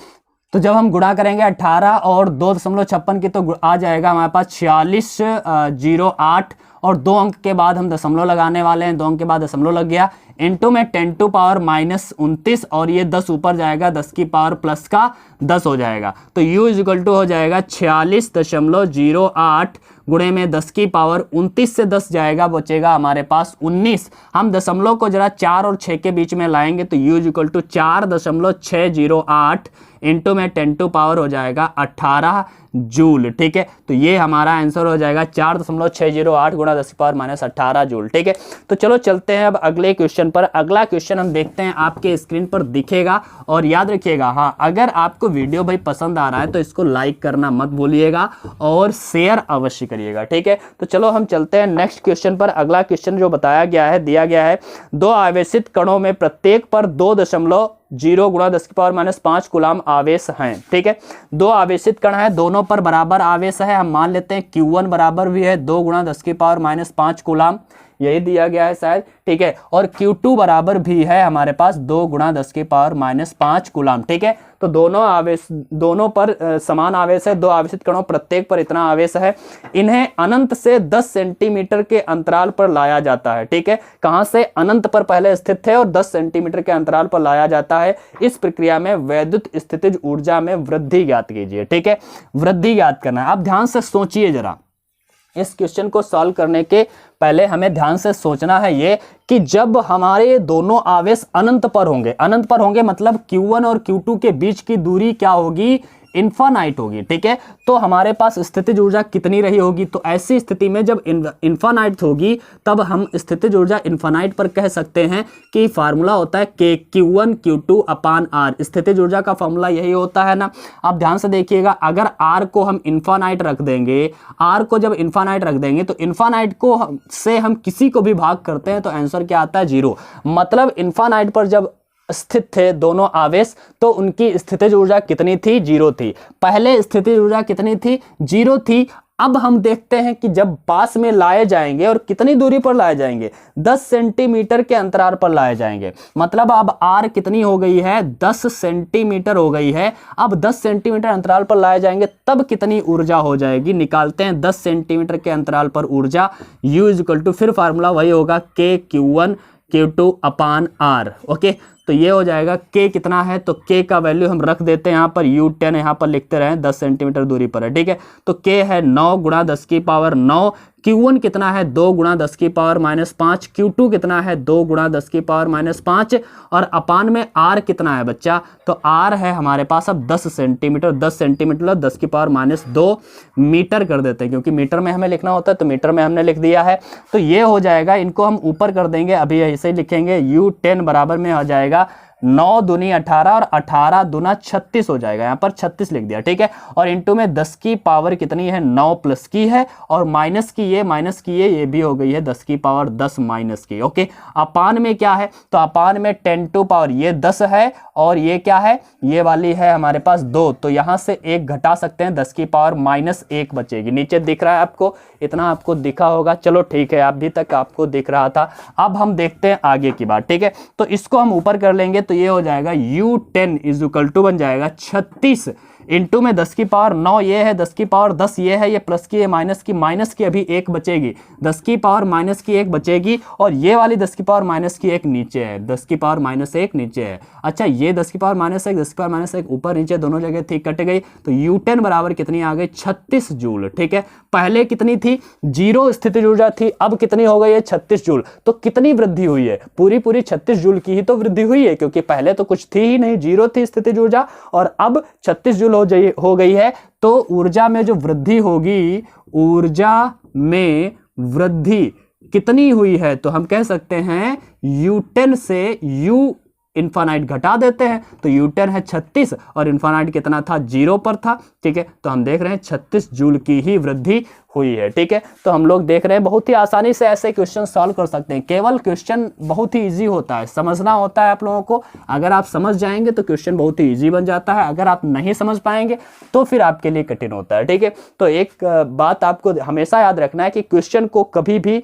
Speaker 1: तो जब हम गुणा करेंगे 18 और 2.56 की तो आ जाएगा हमारे पास 4608 और 2 अंक के बाद हम दशमलव लगाने वाले हैं, 2 अंक के बाद दशमलव लग गया, इंटू में 10 टू पावर -29 और ये 10 ऊपर जाएगा, 10 की पावर प्लस का 10 हो जाएगा। तो u इक्वल टू हो जाएगा 46.08 गुणे में 10 की पावर 29 से 10 जाएगा, बचेगा हमारे पास 19। हम दशमलव को जरा 4 और 6 के बीच में लाएंगे तो u इक्वल टू 4.608 इंटू में 10 टू पावर हो जाएगा 18 जूल। ठीक है, तो ये हमारा आंसर हो जाएगा 4.608 गुणा 10 की पावर -18 जूल। ठीक है, तो चलो चलते हैं अब अगले क्वेश्चन पर। अगला क्वेश्चन हम देखते हैं, आपके स्क्रीन पर दिखेगा, और याद रखिएगा, हाँ अगर आपको वीडियो भाई पसंद आ रहा है तो इसको लाइक करना मत भूलिएगा और शेयर अवश्य करिएगा। ठीक है, तो चलो हम चलते हैं नेक्स्ट क्वेश्चन पर। अगला क्वेश्चन जो बताया गया है, दिया गया है 2 आवेशित कणों में प्रत्येक पर 2.0 गुणा 10 की पावर -5 कूलाम आवेश हैं। ठीक है, 2 आवेशित कण है, दोनों पर बराबर आवेश है, हम मान लेते हैं Q1 बराबर भी है 2 गुणा 10 की पावर -5 कूलाम, यही दिया गया है शायद। ठीक है, और Q2 बराबर भी है हमारे पास 2 गुणा 10 की पावर -5 कूलाम। ठीक है, तो दोनों पर समान आवेश है, 2 आवेशित कणों प्रत्येक पर इतना आवेश है। इन्हें अनंत से 10 सेंटीमीटर के अंतराल पर लाया जाता है। ठीक है, कहां से, अनंत पर पहले स्थित थे और 10 सेंटीमीटर के अंतराल पर लाया जाता है। इस प्रक्रिया में वैद्युत स्थितिज ऊर्जा में वृद्धि ज्ञात कीजिए। ठीक है, वृद्धि ज्ञात करना है। आप ध्यान से सोचिए जरा, इस क्वेश्चन को सॉल्व करने के पहले हमें ध्यान से सोचना है ये कि जब हमारे दोनों आवेश अनंत पर होंगे मतलब Q1 और Q2 के बीच की दूरी क्या होगी, इन्फानाइट होगी। ठीक है, तो हमारे पास स्थितिज ऊर्जा कितनी रही होगी, तो ऐसी स्थिति में जब इन्फानाइट होगी तब हम स्थितिज ऊर्जा इन्फानाइट पर कह सकते हैं कि फार्मूला होता है K Q1 Q2 अपान R। स्थितिज ऊर्जा का फार्मूला यही होता है ना। आप ध्यान से देखिएगा, अगर R को हम इन्फानाइट रख देंगे, R को जब इन्फानाइट रख देंगे तो इन्फानाइट को से हम किसी को भी भाग करते हैं तो आंसर क्या आता है 0। मतलब इन्फानाइट पर जब स्थित थे दोनों आवेश तो उनकी स्थितिज ऊर्जा कितनी थी, 0 थी। पहले स्थितिज ऊर्जा कितनी थी, 0 थी। अब हम देखते हैं कि जब पास में लाए जाएंगे और कितनी दूरी पर लाए जाएंगे, 10 सेंटीमीटर के अंतराल पर लाए जाएंगे। मतलब अब R कितनी हो गई है, 10 सेंटीमीटर हो गई है। अब 10 सेंटीमीटर अंतराल पर लाए जाएंगे तब कितनी ऊर्जा हो जाएगी, निकालते हैं 10 सेंटीमीटर के अंतराल पर ऊर्जा। U इक्वल टू फिर फार्मूला वही होगा K Q1 Q2 अपान R। ओके, तो ये हो जाएगा K कितना है, तो K का वैल्यू हम रख देते हैं यहाँ पर, U10 यहाँ पर लिखते रहें, 10 सेंटीमीटर दूरी पर है। ठीक है, तो K है 9 गुणा 10 की पावर 9। Q1 कितना है, 2 गुणा 10 की पावर -5। Q2 कितना है, 2 गुणा 10 की पावर -5 और अपान में R कितना है बच्चा, तो R है हमारे पास अब 10 सेंटीमीटर। 10 सेंटीमीटर 10 की पावर -2 मीटर कर देते हैं, क्योंकि मीटर में हमें लिखना होता है तो मीटर में हमने लिख दिया है। तो ये हो जाएगा, इनको हम ऊपर कर देंगे, अभी ऐसे ही लिखेंगे, U10 बराबर में हो जाएगा 9 दूनी 18 और 18 दूना 36 हो जाएगा, यहाँ पर 36 लिख दिया, ठीक है। और इंटू में 10 की पावर कितनी है, 9 प्लस की है, और माइनस की ये भी हो गई है 10 की पावर 10 माइनस की, ओके। अपान में क्या है, तो अपान में 10 टू पावर ये 10 है, और ये क्या है, ये वाली है हमारे पास 2, तो यहां से 1 घटा सकते हैं, 10 की पावर -1 बचेगी। नीचे दिख रहा है आपको, इतना आपको दिखा होगा, चलो ठीक है, अभी तक आपको दिख रहा था। अब हम देखते हैं आगे की बात, ठीक है। तो इसको हम ऊपर कर लेंगे तो ये हो जाएगा U10 इज इक्वल टू बन जाएगा 36 इंटू में 10 की पावर 9 ये है, 10 की पावर 10 ये है, ये प्लस की, ये माइनस की अभी 1 बचेगी, 10 की पावर माइनस की 1 बचेगी, और ये वाली 10 की पावर माइनस की 1 नीचे है, 10 की पावर -1 नीचे है। अच्छा, ये 10 की पावर -1, 10 की पावर -1 ऊपर नीचे दोनों जगह थी, कट गई, तो U10 बराबर कितनी आ गई, 36 जूल, ठीक है। पहले कितनी थी, 0 स्थितिज ऊर्जा थी, अब कितनी हो गई है, 36 जूल। तो कितनी वृद्धि हुई है, पूरी 36 जूल की ही तो वृद्धि हुई है, क्योंकि पहले तो कुछ थी ही नहीं, 0 थी स्थितिज ऊर्जा, और अब 36 जूल हो गई है। तो ऊर्जा में जो वृद्धि होगी, ऊर्जा में वृद्धि कितनी हुई है, तो हम कह सकते हैं U10 से U इन्फानाइट घटा देते हैं, तो U10 है 36 और इन्फानाइट कितना था, 0 पर था, ठीक है। तो हम देख रहे हैं 36 जूल की ही वृद्धि हुई है, ठीक है। तो हम लोग देख रहे हैं बहुत ही आसानी से ऐसे क्वेश्चन सॉल्व कर सकते हैं। केवल क्वेश्चन बहुत ही इजी होता है, समझना होता है आप लोगों को। अगर आप समझ जाएंगे तो क्वेश्चन बहुत ही इजी बन जाता है, अगर आप नहीं समझ पाएंगे तो फिर आपके लिए कठिन होता है, ठीक है। तो एक बात आपको हमेशा याद रखना है कि क्वेश्चन को कभी भी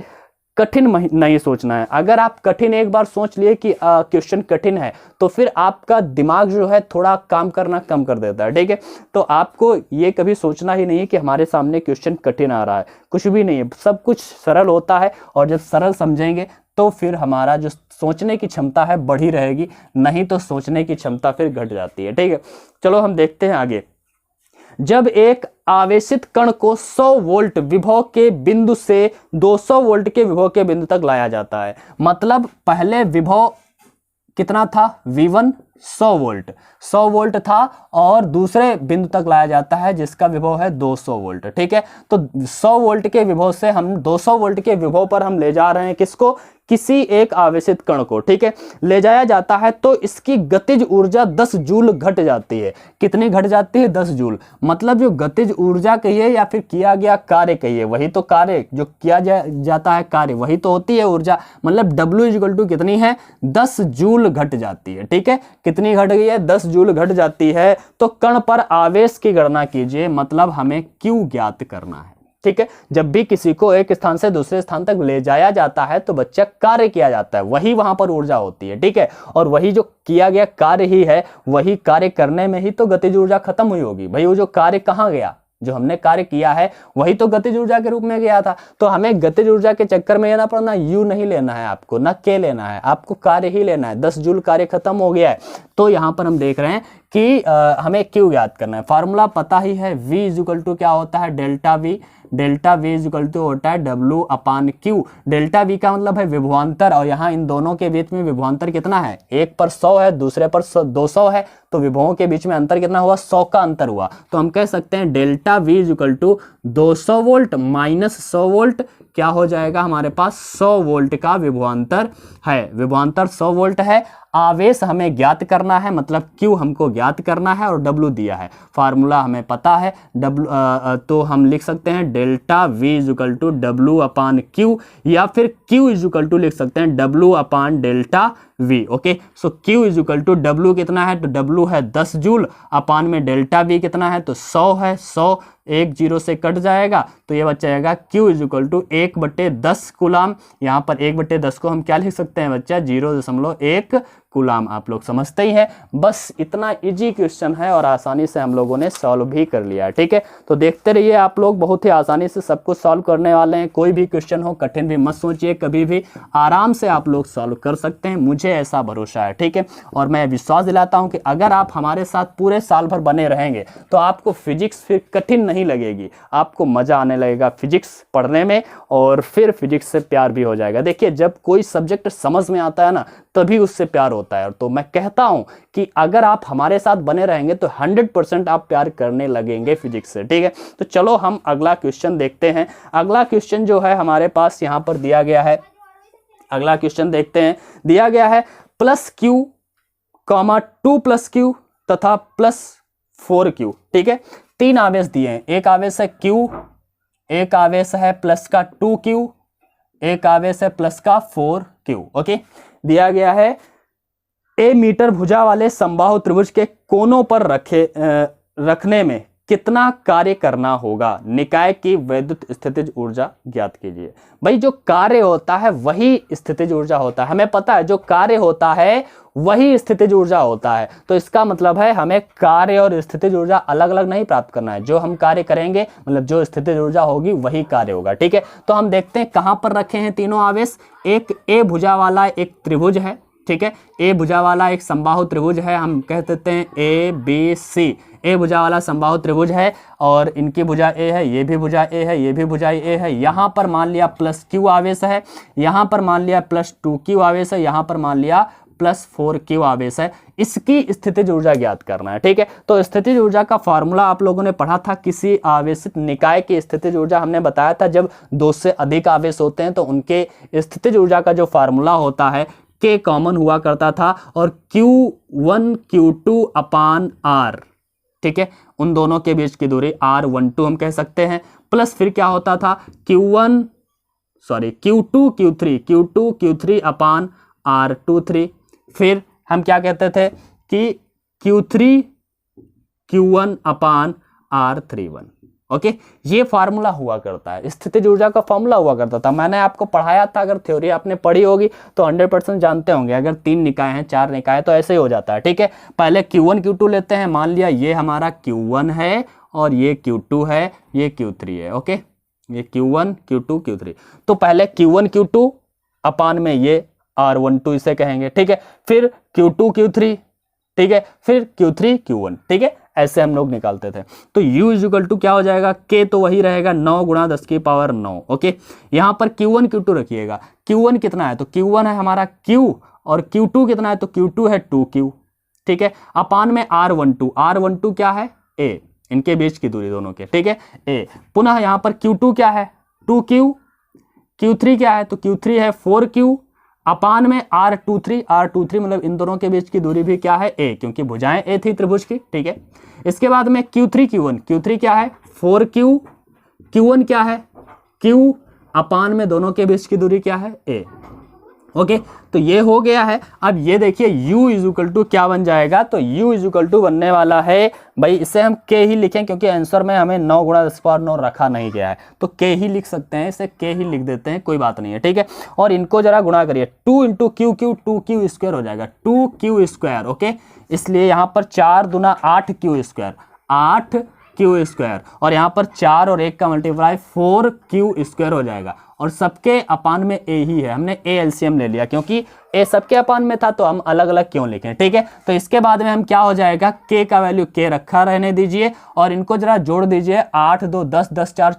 Speaker 1: कठिन नहीं सोचना है। अगर आप कठिन एक बार सोच लिए कि क्वेश्चन कठिन है, तो फिर आपका दिमाग जो है थोड़ा काम करना कम कर देता है, ठीक है। तो आपको ये कभी सोचना ही नहीं है कि हमारे सामने क्वेश्चन कठिन आ रहा है, कुछ भी नहीं है, सब कुछ सरल होता है। और जब सरल समझेंगे तो फिर हमारा जो सोचने की क्षमता है बढ़ी रहेगी, नहीं तो सोचने की क्षमता फिर घट जाती है, ठीक है। चलो हम देखते हैं आगे। जब एक आवेशित कण को 100 वोल्ट विभव के बिंदु से 200 वोल्ट के विभव के बिंदु तक लाया जाता है, मतलब पहले विभव कितना था, V1 100 वोल्ट था, और दूसरे बिंदु तक लाया जाता है जिसका विभव है 200 वोल्ट, ठीक है। तो 100 वोल्ट के विभव से हम 200 वोल्ट के विभव पर हम ले जा रहे हैं किसको, किसी एक आवेशित कण को, ठीक है, ले जाया जाता है। तो इसकी गतिज ऊर्जा 10 जूल घट जाती है। कितनी घट जाती है, 10 जूल। मतलब जो गतिज ऊर्जा कहिए या फिर किया गया कार्य कहिए, वही तो कार्य जो किया जाता है, कार्य वही तो होती है ऊर्जा। मतलब W इक्वल टू कितनी है, 10 जूल घट जाती है, ठीक है। कितनी घट गई है, 10 जूल घट जाती है। तो कण पर आवेश की गणना कीजिए, मतलब हमें Q ज्ञात करना है, ठीक है। जब भी किसी को एक स्थान से दूसरे स्थान तक ले जाया जाता है तो बच्चा कार्य किया जाता है, वही वहां पर ऊर्जा होती है, ठीक है। और वही जो किया गया कार्य ही है, वही कार्य करने में ही तो गतिज ऊर्जा खत्म हुई होगी। भाई वो जो कार्य कहाँ गया, जो हमने कार्य किया है वही तो गतिज ऊर्जा के रूप में गया था। तो हमें गतिज ऊर्जा के चक्कर में ये ना पड़ना, U नहीं लेना है आपको, ना K लेना है, आपको कार्य ही लेना है। 10 जूल कार्य खत्म हो गया है। तो यहाँ पर हम देख रहे हैं कि हमें Q याद करना है। फार्मूला पता ही है, V इक्वल टू क्या होता है, डेल्टा V इक्वल टू होता है W upon Q। Delta V का मतलब है विभवांतर, और यहाँ इन दोनों के बीच में विभवांतर कितना है, एक पर 100 है, दूसरे पर 200 है, तो विभवों के बीच में अंतर कितना हुआ, 100 का अंतर हुआ। तो हम कह सकते हैं delta V equal to 200 volt minus 100 volt क्या हो जाएगा, हमारे पास 100 वोल्ट का विभवांतर है। विभवांतर 100 वोल्ट है। आवेश हमें ज्ञात करना है, मतलब Q हमको ज्ञात करना है, और W दिया है। फार्मूला हमें पता है, तो हम लिख सकते हैं delta V equal to W upon Q, या फिर Q इक्वल टू लिख सकते हैं W upon delta V। Okay, so Q equal to W कितना है, तो W है 10 जूल, अपान में डेल्टा V कितना है, तो 100 है। 100 एक 0 से कट जाएगा, तो ये बच जाएगा Q इक्वल टू 1/10 कूलाम। यहाँ पर 1/10 को हम क्या लिख सकते हैं बच्चा, 0.1 कूलाम। आप लोग समझते ही हैं। बस इतना इजी क्वेश्चन है और आसानी से हम लोगों ने सॉल्व भी कर लिया, ठीक है। तो देखते रहिए आप लोग, बहुत ही आसानी से सब कुछ सॉल्व करने वाले हैं। कोई भी क्वेश्चन हो कठिन भी मत सोचिए, कभी भी आराम से आप लोग सॉल्व कर सकते हैं, मुझे ऐसा भरोसा है, ठीक है। और मैं विश्वास दिलाता हूं कि अगर आप हमारे साथ पूरे साल भर बने रहेंगे तो आपको फिजिक्स फिर कठिन नहीं लगेगी, आपको मजा आने लगेगा फिजिक्स पढ़ने में, और फिर फिजिक्स से प्यार भी हो जाएगा। देखिए, जब कोई सब्जेक्ट समझ में आता है ना, तभी उससे प्यार होता है। तो मैं कहता हूं कि अगर आप हमारे साथ बने रहेंगे तो 100% आप प्यार करने लगेंगे फिजिक्स से, ठीक है। तो चलो हम अगला क्वेश्चन देखते हैं। अगला क्वेश्चन जो है हमारे पास यहां पर दिया गया है, अगला क्वेश्चन देखते हैं। दिया गया है +Q कॉमा 2 प्लस क्यू तथा प्लस 4Q। ठीक है, 3 आवेश दिए हैं, एक आवेश है Q, एक आवेश है प्लस का 2Q, एक आवेश है प्लस का 4Q। ओके, दिया गया है ए मीटर भुजा वाले समबाहु त्रिभुज के कोनों पर रखने में कितना कार्य करना होगा, निकाय की वैद्युत स्थितिज ऊर्जा ज्ञात कीजिए। भाई जो कार्य होता है वही स्थितिज ऊर्जा होता है, हमें पता है जो कार्य होता है वही स्थितिज ऊर्जा होता है। तो इसका मतलब है हमें कार्य और स्थितिज ऊर्जा अलग अलग नहीं प्राप्त करना है, जो हम कार्य करेंगे मतलब जो स्थितिज ऊर्जा होगी वही कार्य होगा। ठीक है, तो हम देखते हैं कहां पर रखे हैं तीनों आवेश। एक ए भुजा वाला एक त्रिभुज है, ठीक है, ए भुजा वाला एक समबाहु त्रिभुज है, हम कह देते हैं ए बी सी। ए भुजा वाला समबाहु त्रिभुज है और इनकी भुजा ए है, ये भी भुजा ए है, ये भी भुजा ए है। यहाँ पर मान लिया प्लस क्यू आवेश है, यहाँ पर मान लिया प्लस 2Q आवेश है, यहाँ पर मान लिया प्लस 4Q आवेश है। इसकी स्थितिज ऊर्जा ज्ञात करना है। ठीक है, तो स्थितिज ऊर्जा का फॉर्मूला आप लोगों ने पढ़ा था। किसी आवेशित निकाय की स्थितिज ऊर्जा हमने बताया था, जब 2 से अधिक आवेश होते हैं तो उनके स्थितिज ऊर्जा का जो फॉर्मूला होता है K कॉमन हुआ करता था और Q1 Q2 अपान R। ठीक है, उन दोनों के बीच की दूरी R12 हम कह सकते हैं, प्लस फिर क्या होता था Q2 Q3 अपान R23। फिर हम क्या कहते थे कि Q3 Q1 अपान R31। ओके, ये फार्मूला हुआ करता है, स्थितिज ऊर्जा का फार्मूला हुआ करता था। मैंने आपको पढ़ाया था, अगर थ्योरी आपने पढ़ी होगी तो 100% जानते होंगे। अगर 3 निकाय हैं 4 निकाय तो ऐसे ही हो जाता है। ठीक है, पहले Q1 Q2 लेते हैं, मान लिया ये हमारा Q1 है और ये Q2 है, ये Q3 है। ओके, ये Q1 Q2 Q3, तो पहले Q1 Q2 अपान में ये R12 इसे कहेंगे। ठीक है, फिर Q2 Q3, ठीक है, फिर Q3 Q1। ठीक है, ऐसे हम लोग निकालते थे। तो U इक्वल टू क्या हो जाएगा, K तो वही रहेगा 9 गुणा 10 की पावर 9। ओके, यहाँ पर Q1 Q2 रखिएगा। Q1 कितना है तो Q1 है हमारा Q, और Q2 कितना है तो Q2 है 2Q। ठीक है, अपान में R12 क्या है A, इनके बीच की दूरी दोनों के। ठीक है, A, पुनः यहाँ पर Q2 क्या है 2Q, Q3 क्या है तो Q3 है 4Q, अपान में R23 मतलब इन दोनों के बीच की दूरी भी क्या है A, क्योंकि भुजाएं A थी त्रिभुज की। ठीक है, इसके बाद में Q3 Q1 क्या है 4Q, Q1 क्या है Q, अपान में दोनों के बीच की दूरी क्या है A। ओके, तो ये हो गया है। अब ये देखिए U इक्वल टू क्या बन जाएगा, तो U इक्वल टू बनने वाला है, भाई इसे हम K ही लिखें क्योंकि आंसर में हमें 9 गुणा 10 पावर 9 रखा नहीं गया है, तो K ही लिख सकते हैं, इसे K ही लिख देते हैं, कोई बात नहीं है। ठीक है, और इनको जरा गुणा करिए, 2 इंटू Q 2Q स्क्वायर हो जाएगा, 2Q स्क्वायर। ओके, इसलिए यहाँ पर 4 दूना 8Q स्क्वायर, 8Q स्क्वायर, और यहाँ पर 4 और 1 का मल्टीप्लाई 4Q स्क्वायर हो जाएगा। और सबके अपान में A ही है, हमने A LCM ले लिया क्योंकि A सबके अपान में था तो हम अलग अलग क्यों लिखें। ठीक है, तो इसके बाद में हम क्या हो जाएगा, K का वैल्यू K रखा रहने दीजिए और इनको जरा जोड़ दीजिए, 8 2 10 10 4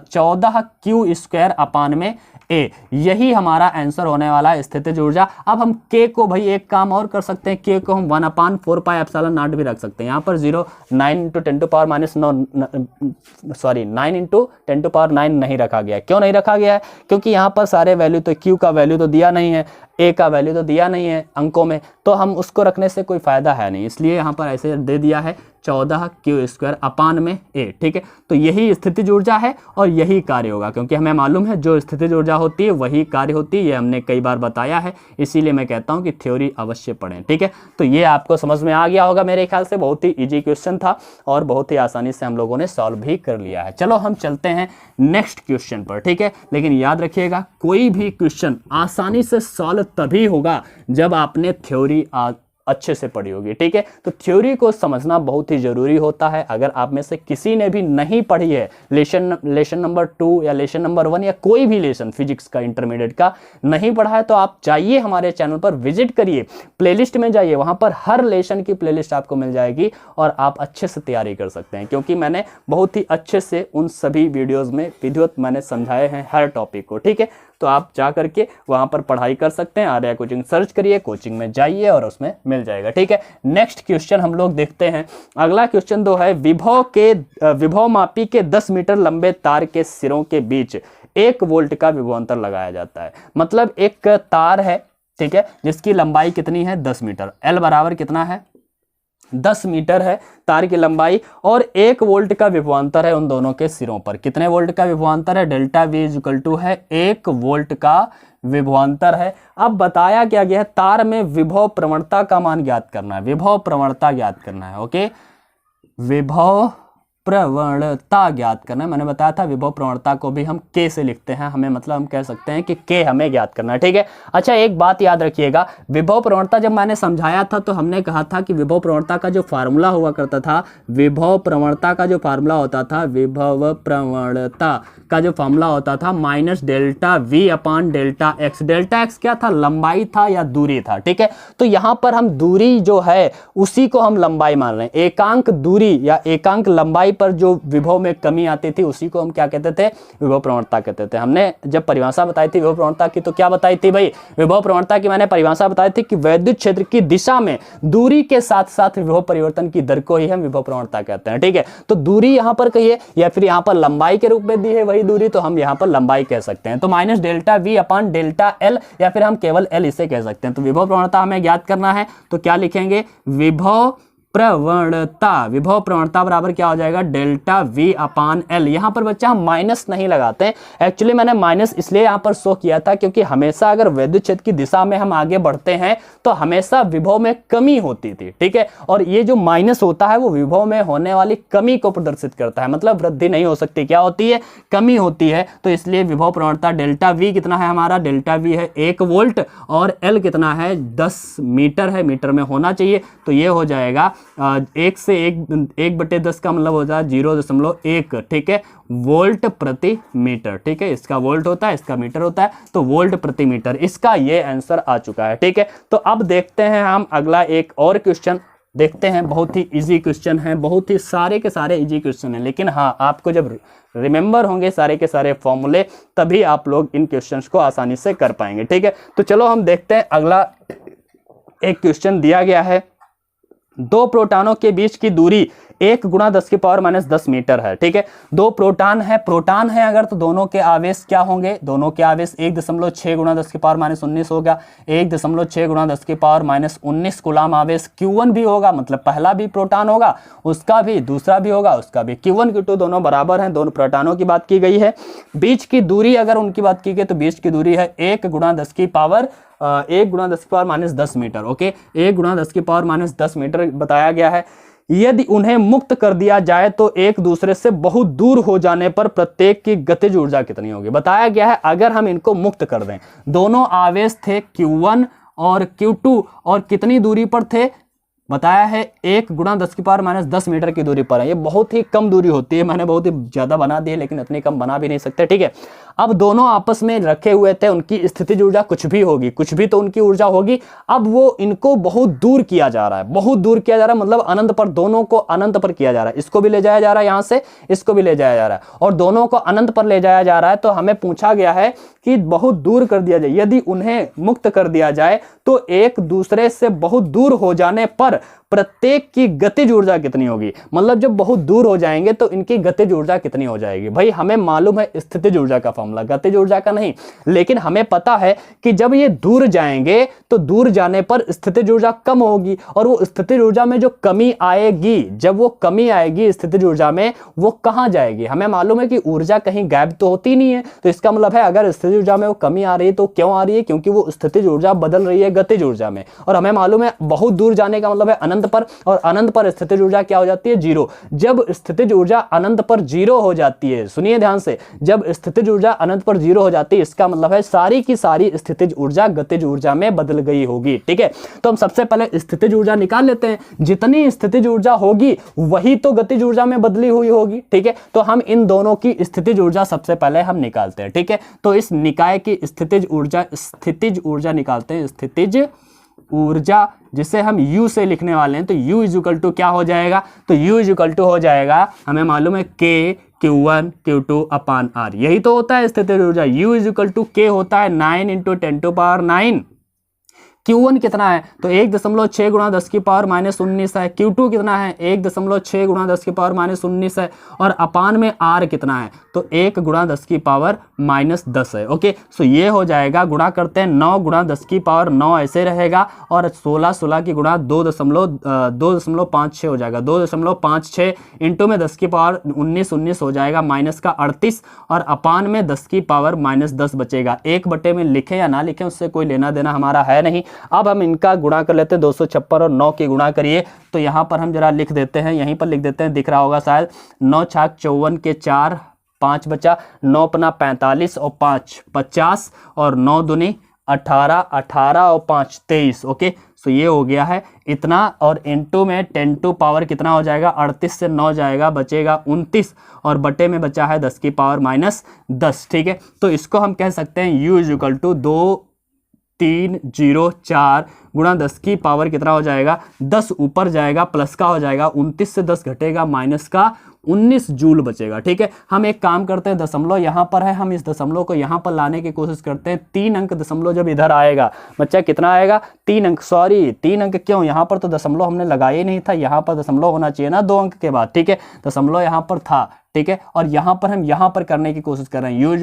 Speaker 1: 14Q स्क्वायर अपान में A, यही हमारा आंसर होने वाला है स्थितिज ऊर्जा। अब हम K को भाई एक काम और कर सकते हैं, K को हम 1/4 पाई एप्सिलॉन नॉट भी रख सकते हैं। यहाँ पर 9 into 10 to power minus 9 into 10 to power 9 नहीं रखा गया है। क्यों नहीं रखा गया है, क्योंकि यहाँ पर सारे वैल्यू तो Q का वैल्यू तो दिया नहीं है, A का वैल्यू तो दिया नहीं है अंकों में, तो हम उसको रखने से कोई फायदा है नहीं, इसलिए यहाँ पर ऐसे दे दिया है 14Q स्क्वायर अपान में A। ठीक है, तो यही स्थितिज ऊर्जा है और यही कार्य होगा, क्योंकि हमें मालूम है जो स्थितिज ऊर्जा होती है वही कार्य होती है, ये हमने कई बार बताया है, इसीलिए मैं कहता हूँ कि थ्योरी अवश्य पढ़ें। ठीक है, तो ये आपको समझ में आ गया होगा मेरे ख्याल से, बहुत ही ईजी क्वेश्चन था और बहुत ही आसानी से हम लोगों ने सॉल्व भी कर लिया है। चलो हम चलते हैं नेक्स्ट क्वेश्चन पर। ठीक है, लेकिन याद रखिएगा कोई भी क्वेश्चन आसानी से सॉल्व तभी होगा जब आपने थ्योरी अच्छे से पढ़ी होगी। ठीक है, तो थ्योरी को समझना बहुत ही जरूरी होता है। अगर आप में से किसी ने भी नहीं पढ़ी है, लेसन नंबर 2 या लेसन नंबर 1 या कोई भी लेसन फिजिक्स का इंटरमीडिएट का नहीं पढ़ा है, तो आप जाइए हमारे चैनल पर विजिट करिए, प्लेलिस्ट में जाइए, वहां पर हर लेसन की प्लेलिस्ट आपको मिल जाएगी और आप अच्छे से तैयारी कर सकते हैं, क्योंकि मैंने बहुत ही अच्छे से उन सभी वीडियोज में विधिवत मैंने समझाए हैं हर टॉपिक को। ठीक है, तो आप जा करके वहां पर पढ़ाई कर सकते हैं, आर्या कोचिंग सर्च करिए, कोचिंग में जाइए और उसमें मिल जाएगा। ठीक है, नेक्स्ट क्वेश्चन हम लोग देखते हैं। अगला क्वेश्चन 2 है, विभव मापी के 10 मीटर लंबे तार के सिरों के बीच 1 वोल्ट का विभवांतर लगाया जाता है। मतलब एक तार है, ठीक है, जिसकी लंबाई कितनी है 10 मीटर। एल बराबर कितना है 10 मीटर है तार की लंबाई, और 1 वोल्ट का विभवांतर है उन दोनों के सिरों पर। कितने वोल्ट का विभवांतर है, डेल्टा वी इक्वल टू है 1 वोल्ट का विभवांतर है। अब बताया क्या गया है, तार में विभव प्रवणता का मान ज्ञात करना है, विभव प्रवणता ज्ञात करना है। ओके, विभव प्रवणता ज्ञात करना है। मैंने बताया था विभव प्रवणता को भी हम के से लिखते हैं, हमें मतलब हम कह सकते हैं कि के हमें ज्ञात करना है, ठीक है। अच्छा, एक बात याद रखिएगा, विभव प्रवणता जब मैंने समझाया था तो हमने कहा था कि विभव प्रवणता का जो फार्मूला हुआ करता था, विभव प्रवणता का जो फार्मूला होता था, विभव प्रवणता का जो फार्मूला होता था minus delta V upon delta x. Delta x क्या था, लंबाई था या दूरी था, ठीक है। तो यहां पर हम दूरी जो है उसी को हम लंबाई मान रहे हैं। एकांक दूरी या एकांक लंबाई पर जो विभव में कमी आती थी उसी को हम क्या कहते थे, विभव प्रवणता कहते थे। हमने जब परिभाषा बताई थी विभव प्रवणता की तो क्या बताई थी भाई, विभव प्रवणता की मैंने परिभाषा बताई थी कि वैद्युत क्षेत्र की दिशा में दूरी के साथ साथ विभव परिवर्तन की दर को ही हम विभव प्रवणता कहते हैं, ठीक है। तो दूरी यहां पर कहिए या फिर यहां पर लंबाई के रूप में दी है वही दूरी, तो हम यहां पर लंबाई कह सकते हैं। तो minus delta V upon delta L, या फिर हम केवल एल इसे कह सकते हैं। तो विभव प्रवणता हमें ज्ञात करना है तो क्या लिखेंगे, विभव प्रवणता, विभव प्रवणता बराबर क्या हो जाएगा, डेल्टा वी अपान एल। यहां पर बच्चा हम माइनस नहीं लगाते हैं, एक्चुअली मैंने माइनस इसलिए यहां पर शो किया था क्योंकि हमेशा अगर वैद्युत क्षेत्र की दिशा में हम आगे बढ़ते हैं तो हमेशा विभव में कमी होती थी, ठीक है। और ये जो माइनस होता है वो विभव में होने वाली कमी को प्रदर्शित करता है, मतलब वृद्धि नहीं हो सकती, क्या होती है, कमी होती है। तो इसलिए विभव प्रवणता डेल्टा वी कितना है हमारा, डेल्टा वी है 1 वोल्ट और एल कितना है 10 मीटर है, मीटर में होना चाहिए। तो ये हो जाएगा 1 से 1/10 का मतलब हो जाए 0.1, ठीक है, वोल्ट प्रति मीटर, ठीक है। इसका वोल्ट होता है, इसका मीटर होता है, तो वोल्ट प्रति मीटर, इसका ये आंसर आ चुका है, ठीक है। तो अब देखते हैं हम अगला एक और क्वेश्चन देखते हैं। बहुत ही इजी क्वेश्चन है, बहुत ही सारे के सारे इजी क्वेश्चन है, लेकिन हाँ आपको जब रिमेंबर होंगे सारे के सारे फॉर्मूले तभी आप लोग इन क्वेश्चंस को आसानी से कर पाएंगे, ठीक है। तो चलो हम देखते हैं अगला एक क्वेश्चन दिया गया है, 2 प्रोटॉनों के बीच की दूरी 1 गुणा 10⁻⁻10 मीटर है, ठीक है। 2 प्रोटॉन है अगर तो दोनों के आवेश क्या होंगे, दोनों के आवेश 1.6 गुणा 10⁻19 होगा, 1.6 गुणा 10⁻19 कूलाम आवेश Q1 भी होगा, मतलब पहला भी प्रोटॉन होगा उसका भी, दूसरा भी होगा उसका भी। Q1 Q2 दोनों बराबर हैं, दोनों प्रोटॉनों की बात की गई है। बीच की दूरी अगर उनकी बात की गई तो बीच की दूरी है 1 गुणा 10⁻10 मीटर, ओके, 1 गुणा 10⁻10 मीटर बताया गया है। यदि उन्हें मुक्त कर दिया जाए तो एक दूसरे से बहुत दूर हो जाने पर प्रत्येक की गतिज ऊर्जा कितनी होगी। बताया गया है अगर हम इनको मुक्त कर दें, दोनों आवेश थे Q1 और Q2 और कितनी दूरी पर थे, बताया है 1 गुणा 10⁻10 मीटर की दूरी पर है। ये बहुत ही कम दूरी होती है, मैंने बहुत ही ज्यादा बना दी है लेकिन इतनी कम बना भी नहीं सकते, ठीक है। अब दोनों आपस में रखे हुए थे, उनकी स्थितिज ऊर्जा कुछ भी होगी, कुछ भी तो उनकी ऊर्जा होगी। अब वो इनको बहुत दूर किया जा रहा है, बहुत दूर किया जा रहा है, मतलब अनंत पर, दोनों को अनंत पर किया जा रहा है। इसको भी ले जाया जा रहा है यहां से, इसको भी ले जाया जा रहा है और दोनों को अनंत पर ले जाया जा रहा है। तो हमें पूछा गया है कि बहुत दूर कर दिया जाए, यदि उन्हें मुक्त कर दिया जाए तो एक दूसरे से बहुत दूर हो जाने पर प्रत्येक की गतिज ऊर्जा कितनी होगी। मतलब जब बहुत दूर हो जाएंगे तो इनकी गतिज ऊर्जा कितनी हो जाएगी। भाई हमें मालूम है स्थितिज ऊर्जा का फॉर्मूला, गतिज ऊर्जा का नहीं, लेकिन हमें पता है कि जब ये दूर जाएंगे तो दूर जाने पर स्थितिज ऊर्जा कम होगी और वो स्थितिज ऊर्जा में जो कमी आएगी, जब वो कमी आएगी स्थितिज ऊर्जा में, वो कहां जाएगी। हमें मालूम है कि ऊर्जा कहीं गायब तो होती नहीं है, तो इसका मतलब है अगर स्थितिज ऊर्जा में वो कमी आ रही है तो क्यों आ रही है, क्योंकि वो स्थितिज ऊर्जा बदल रही है गतिज ऊर्जा में। और हमें मालूम है बहुत दूर जाने का मतलब है अनंत पर, और अनंत पर स्थितिज ऊर्जा क्या हो जाती है, 0। जब स्थितिज ऊर्जा अनंत पर 0 हो जाती है, सुनिए ध्यान से, जब स्थितिज ऊर्जा अनंत पर 0 हो जाती है इसका मतलब है सारी की सारी स्थितिज ऊर्जा गतिज ऊर्जा में बदल गई होगी, ठीक है। तो हम सबसे पहले स्थितिज ऊर्जा निकाल लेते हैं, जितनी स्थितिज ऊर्जा होगी वही तो गतिज ऊर्जा में बदली हुई होगी, ठीक है। तो हम इन दोनों की स्थितिज ऊर्जा सबसे पहले हम निकालते हैं, ठीक है। तो इस निकाय की स्थितिज ऊर्जा निकालते हैं, स्थितिज ऊर्जा जिसे हम U से लिखने वाले हैं। तो U इज इक्वल टू क्या हो जाएगा, तो U इज इक्वल टू हो जाएगा, हमें मालूम है K Q1 Q2 अपान R, यही तो होता है स्थितिज ऊर्जा। U is equal to K होता है 9 × 10⁹ Q1 कितना है तो 1.6 गुणा 10 की पावर -19 है। Q2 कितना है 1.6 गुणा 10 की पावर -19 है। और अपान में R कितना है तो 1 गुणा 10 की पावर -10 है। ओके, सो ये हो जाएगा, गुणा करते हैं 9 गुणा 10 की पावर 9 ऐसे रहेगा और 16 की गुणा 2.56 हो जाएगा। 2.56 इंटू में 10 की पावर 19 हो जाएगा, माइनस का 38 और अपान में 10 की पावर -10 बचेगा। 1/में लिखें या ना लिखें उससे कोई लेना देना हमारा है नहीं। अब हम इनका गुणा कर लेते हैं, 256 और 9 की गुणा करिए तो यहाँ पर हम जरा लिख देते हैं, यहीं पर लिख देते हैं, दिख रहा होगा शायद। 9 छाक 54 के 4, 5 बचा, 9 पना 45 और 5 50 और 9 दूनी 18, 18 और 5 23। ओके, सो ये हो गया है इतना और इनटू में 10 टू पावर कितना हो जाएगा 38 से 9 जाएगा, बचेगा 29 और बटे में बचा है 10 की पावर -10। ठीक है, तो इसको हम कह सकते हैं U = 2304 गुणा 10 की पावर कितना हो जाएगा 10 ऊपर जाएगा प्लस का हो जाएगा 29 से 10 घटेगा माइनस का 19 जूल बचेगा। ठीक है, हम एक काम करते हैं, दशमलव यहाँ पर है, हम इस दशमलव को यहाँ पर लाने की कोशिश करते हैं। 3 अंक दशमलव जब इधर आएगा बच्चा कितना आएगा 3 अंक, सॉरी 3 अंक क्यों, यहाँ पर तो दशमलव हमने लगाया ही नहीं था, यहाँ पर दशमलव होना चाहिए ना 2 अंक के बाद। ठीक है, दशमलव यहाँ पर था। ठीक है, और यहाँ पर हम यहाँ पर करने की कोशिश कर रहे हैं, U =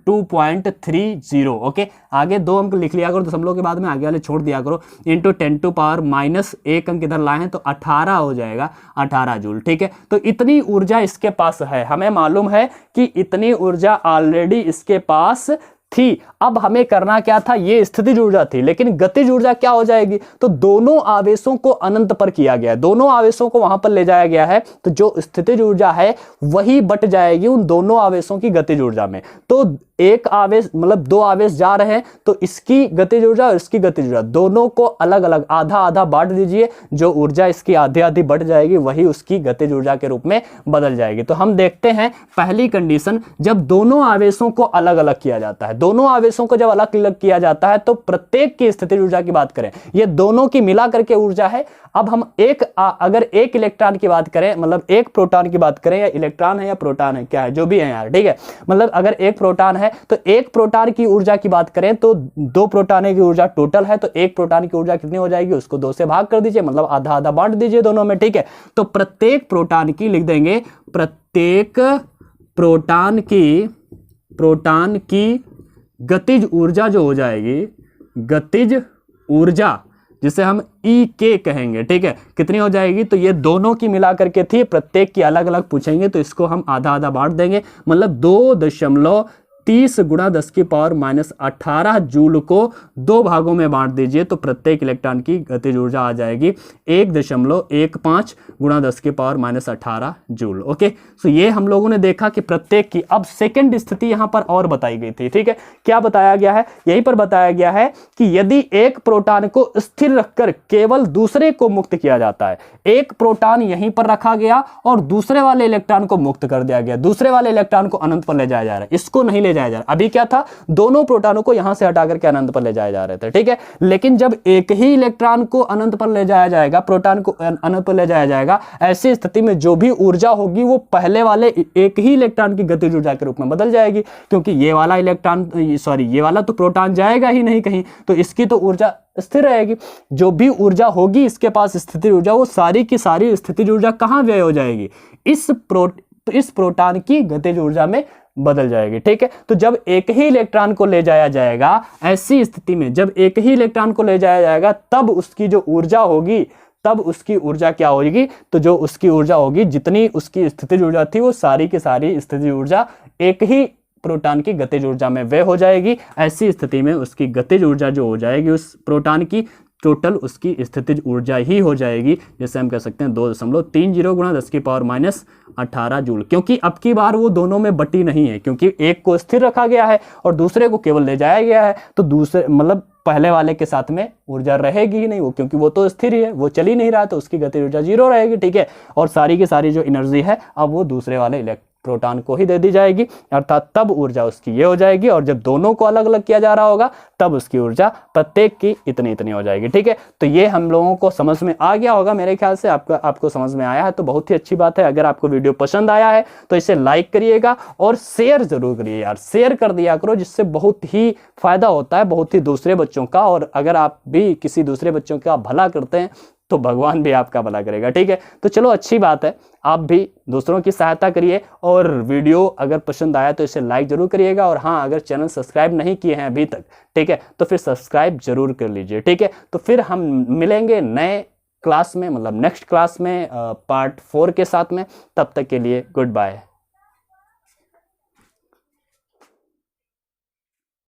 Speaker 1: 2.30। ओके, आगे 2 अंक लिख लिया करो दशमलव के बाद में, आगे वाले छोड़ दिया करो। इंटू 10 टू पावर -1 अंक इधर लाए हैं तो 18 हो जाएगा, 18 जूल। ठीक है, तो इतनी ऊर्जा इसके पास है, हमें मालूम है कि इतनी ऊर्जा ऑलरेडी इसके पास थी। अब हमें करना क्या था, ये स्थितिज ऊर्जा थी, लेकिन गतिज ऊर्जा क्या हो जाएगी, तो दोनों आवेशों को अनंत पर किया गया है, दोनों आवेशों को वहां पर ले जाया गया है, तो जो स्थितिज ऊर्जा है वही बट जाएगी उन दोनों आवेशों की गतिज ऊर्जा में। तो एक आवेश मतलब 2 आवेश जा रहे हैं तो इसकी गतिज ऊर्जा और इसकी गतिज ऊर्जा दोनों को अलग अलग आधा आधा बांट दीजिए, जो ऊर्जा इसकी आधी आधी बढ़ जाएगी वही उसकी गतिज ऊर्जा के रूप में बदल जाएगी। तो हम देखते हैं पहली कंडीशन, जब दोनों आवेशों को अलग अलग किया जाता है, दोनों आवेशों को जब अलग अलग किया जाता है तो प्रत्येक की स्थितिज ऊर्जा की बात करें, ये दोनों की मिला करके ऊर्जा है। अब हम अगर एक इलेक्ट्रॉन की बात करें, मतलब एक प्रोटॉन की बात करें, या इलेक्ट्रॉन है या प्रोटॉन है, क्या है जो भी है यार, ठीक है, मतलब अगर एक प्रोटॉन है तो एक प्रोटॉन की ऊर्जा की बात करें तो 2 प्रोटॉन की ऊर्जा टोटल है, तो एक प्रोटॉन की ऊर्जा कितनी हो जाएगी, उसको 2 से भाग कर दीजिए, मतलब आधा आधा बांट दीजिए दोनों में। ठीक है, तो प्रत्येक प्रोटॉन की लिख देंगे, प्रत्येक प्रोटॉन की गतिज ऊर्जा जो हो जाएगी, गतिज ऊर्जा जिसे हम EK कहेंगे। ठीक है, कितनी हो जाएगी, तो ये दोनों की मिला करके थी, प्रत्येक की अलग अलग पूछेंगे तो इसको हम आधा आधा बांट देंगे, मतलब 2.30 गुणा 10 की पावर -18 जूल को 2 भागों में बांट दीजिए तो प्रत्येक इलेक्ट्रॉन की गतिज ऊर्जा आ जाएगी 1.15 गुणा 10 की पावर -18 जूल। ओके, सो ये हम लोगों ने देखा कि प्रत्येक की। अब सेकंड स्थिति यहां पर और बताई गई थी। ठीक है, क्या बताया गया है, यहीं पर बताया गया है कि यदि एक प्रोटॉन को स्थिर रखकर केवल दूसरे को मुक्त किया जाता है, एक प्रोटॉन यहीं पर रखा गया और दूसरे वाले इलेक्ट्रॉन को मुक्त कर दिया गया, दूसरे वाले इलेक्ट्रॉन को अनंत पर ले जाया जा रहा है, इसको नहीं ले जाया जा रहा। अभी क्या था, दोनों प्रोटॉनों को यहां से हटा करके अनंत पर ले जाए जा रहे थे। ठीक है, लेकिन जब एक ही इलेक्ट्रॉन को अनंत पर ले जाया जाएगा, प्रोटॉन को अनंत पर ले जाया जाएगा, ऐसी स्थिति में जो भी ऊर्जा होगी वो पहले वाले एक ही इलेक्ट्रॉन की गतिज ऊर्जा के रूप में बदल जाएगी, क्योंकि ये वाला इलेक्ट्रॉन ये वाला तो प्रोटॉन जाएगा ही नहीं कहीं, तो इसकी तो ऊर्जा स्थिर रहेगी। जो भी ऊर्जा होगी इसके पास स्थितिज ऊर्जा, वो सारी की सारी स्थितिज ऊर्जा कहां व्यय हो जाएगी, इस प्रोटॉन की गतिज ऊर्जा में बदल जाएगी। ठीक है, तो जब एक ही इलेक्ट्रॉन को ले जाया जाएगा, ऐसी स्थिति में जब एक ही इलेक्ट्रॉन को ले जाया जाएगा तब उसकी जो ऊर्जा होगी, तब उसकी ऊर्जा क्या होगी, तो जो उसकी ऊर्जा होगी, जितनी उसकी स्थितिज ऊर्जा थी वो सारी की सारी स्थितिज ऊर्जा एक ही प्रोटॉन की गतिज ऊर्जा में व्यय हो जाएगी। ऐसी स्थिति में उसकी गतिज ऊर्जा जो हो जाएगी उस प्रोटॉन की, टोटल उसकी स्थितिज ऊर्जा ही हो जाएगी, जैसे हम कह सकते हैं 2.30 गुणा 10 की पावर -18 जूल, क्योंकि अब की बार वो दोनों में बटी नहीं है, क्योंकि एक को स्थिर रखा गया है और दूसरे को केवल ले जाया गया है, तो दूसरे मतलब पहले वाले के साथ में ऊर्जा रहेगी ही नहीं वो, क्योंकि वो तो स्थिर ही है, वो चल ही नहीं रहा, तो उसकी गतिज ऊर्जा 0 रहेगी। ठीक है, और सारी की सारी जो एनर्जी है अब वो दूसरे वाले प्रोटॉन को ही दे दी जाएगी, अर्थात तब ऊर्जा उसकी ये हो जाएगी, और जब दोनों को अलग अलग किया जा रहा होगा तब उसकी ऊर्जा प्रत्येक की इतनी इतनी हो जाएगी। ठीक है, तो ये हम लोगों को समझ में आ गया होगा मेरे ख्याल से। आपको समझ में आया है तो बहुत ही अच्छी बात है। अगर आपको वीडियो पसंद आया है तो इसे लाइक करिएगा और शेयर जरूर करिए यार, शेयर कर दिया करो, जिससे बहुत ही फायदा होता है बहुत ही दूसरे बच्चों का। और अगर आप भी किसी दूसरे बच्चों का भला करते हैं तो भगवान भी आपका भला करेगा। ठीक है, तो चलो अच्छी बात है, आप भी दूसरों की सहायता करिए, और वीडियो अगर पसंद आया तो इसे लाइक जरूर करिएगा। और हाँ, अगर चैनल सब्सक्राइब नहीं किए हैं अभी तक, ठीक है, तो फिर सब्सक्राइब जरूर कर लीजिए। ठीक है, तो फिर हम मिलेंगे नए क्लास में, मतलब नेक्स्ट क्लास में पार्ट 4 के साथ में। तब तक के लिए गुड बाय।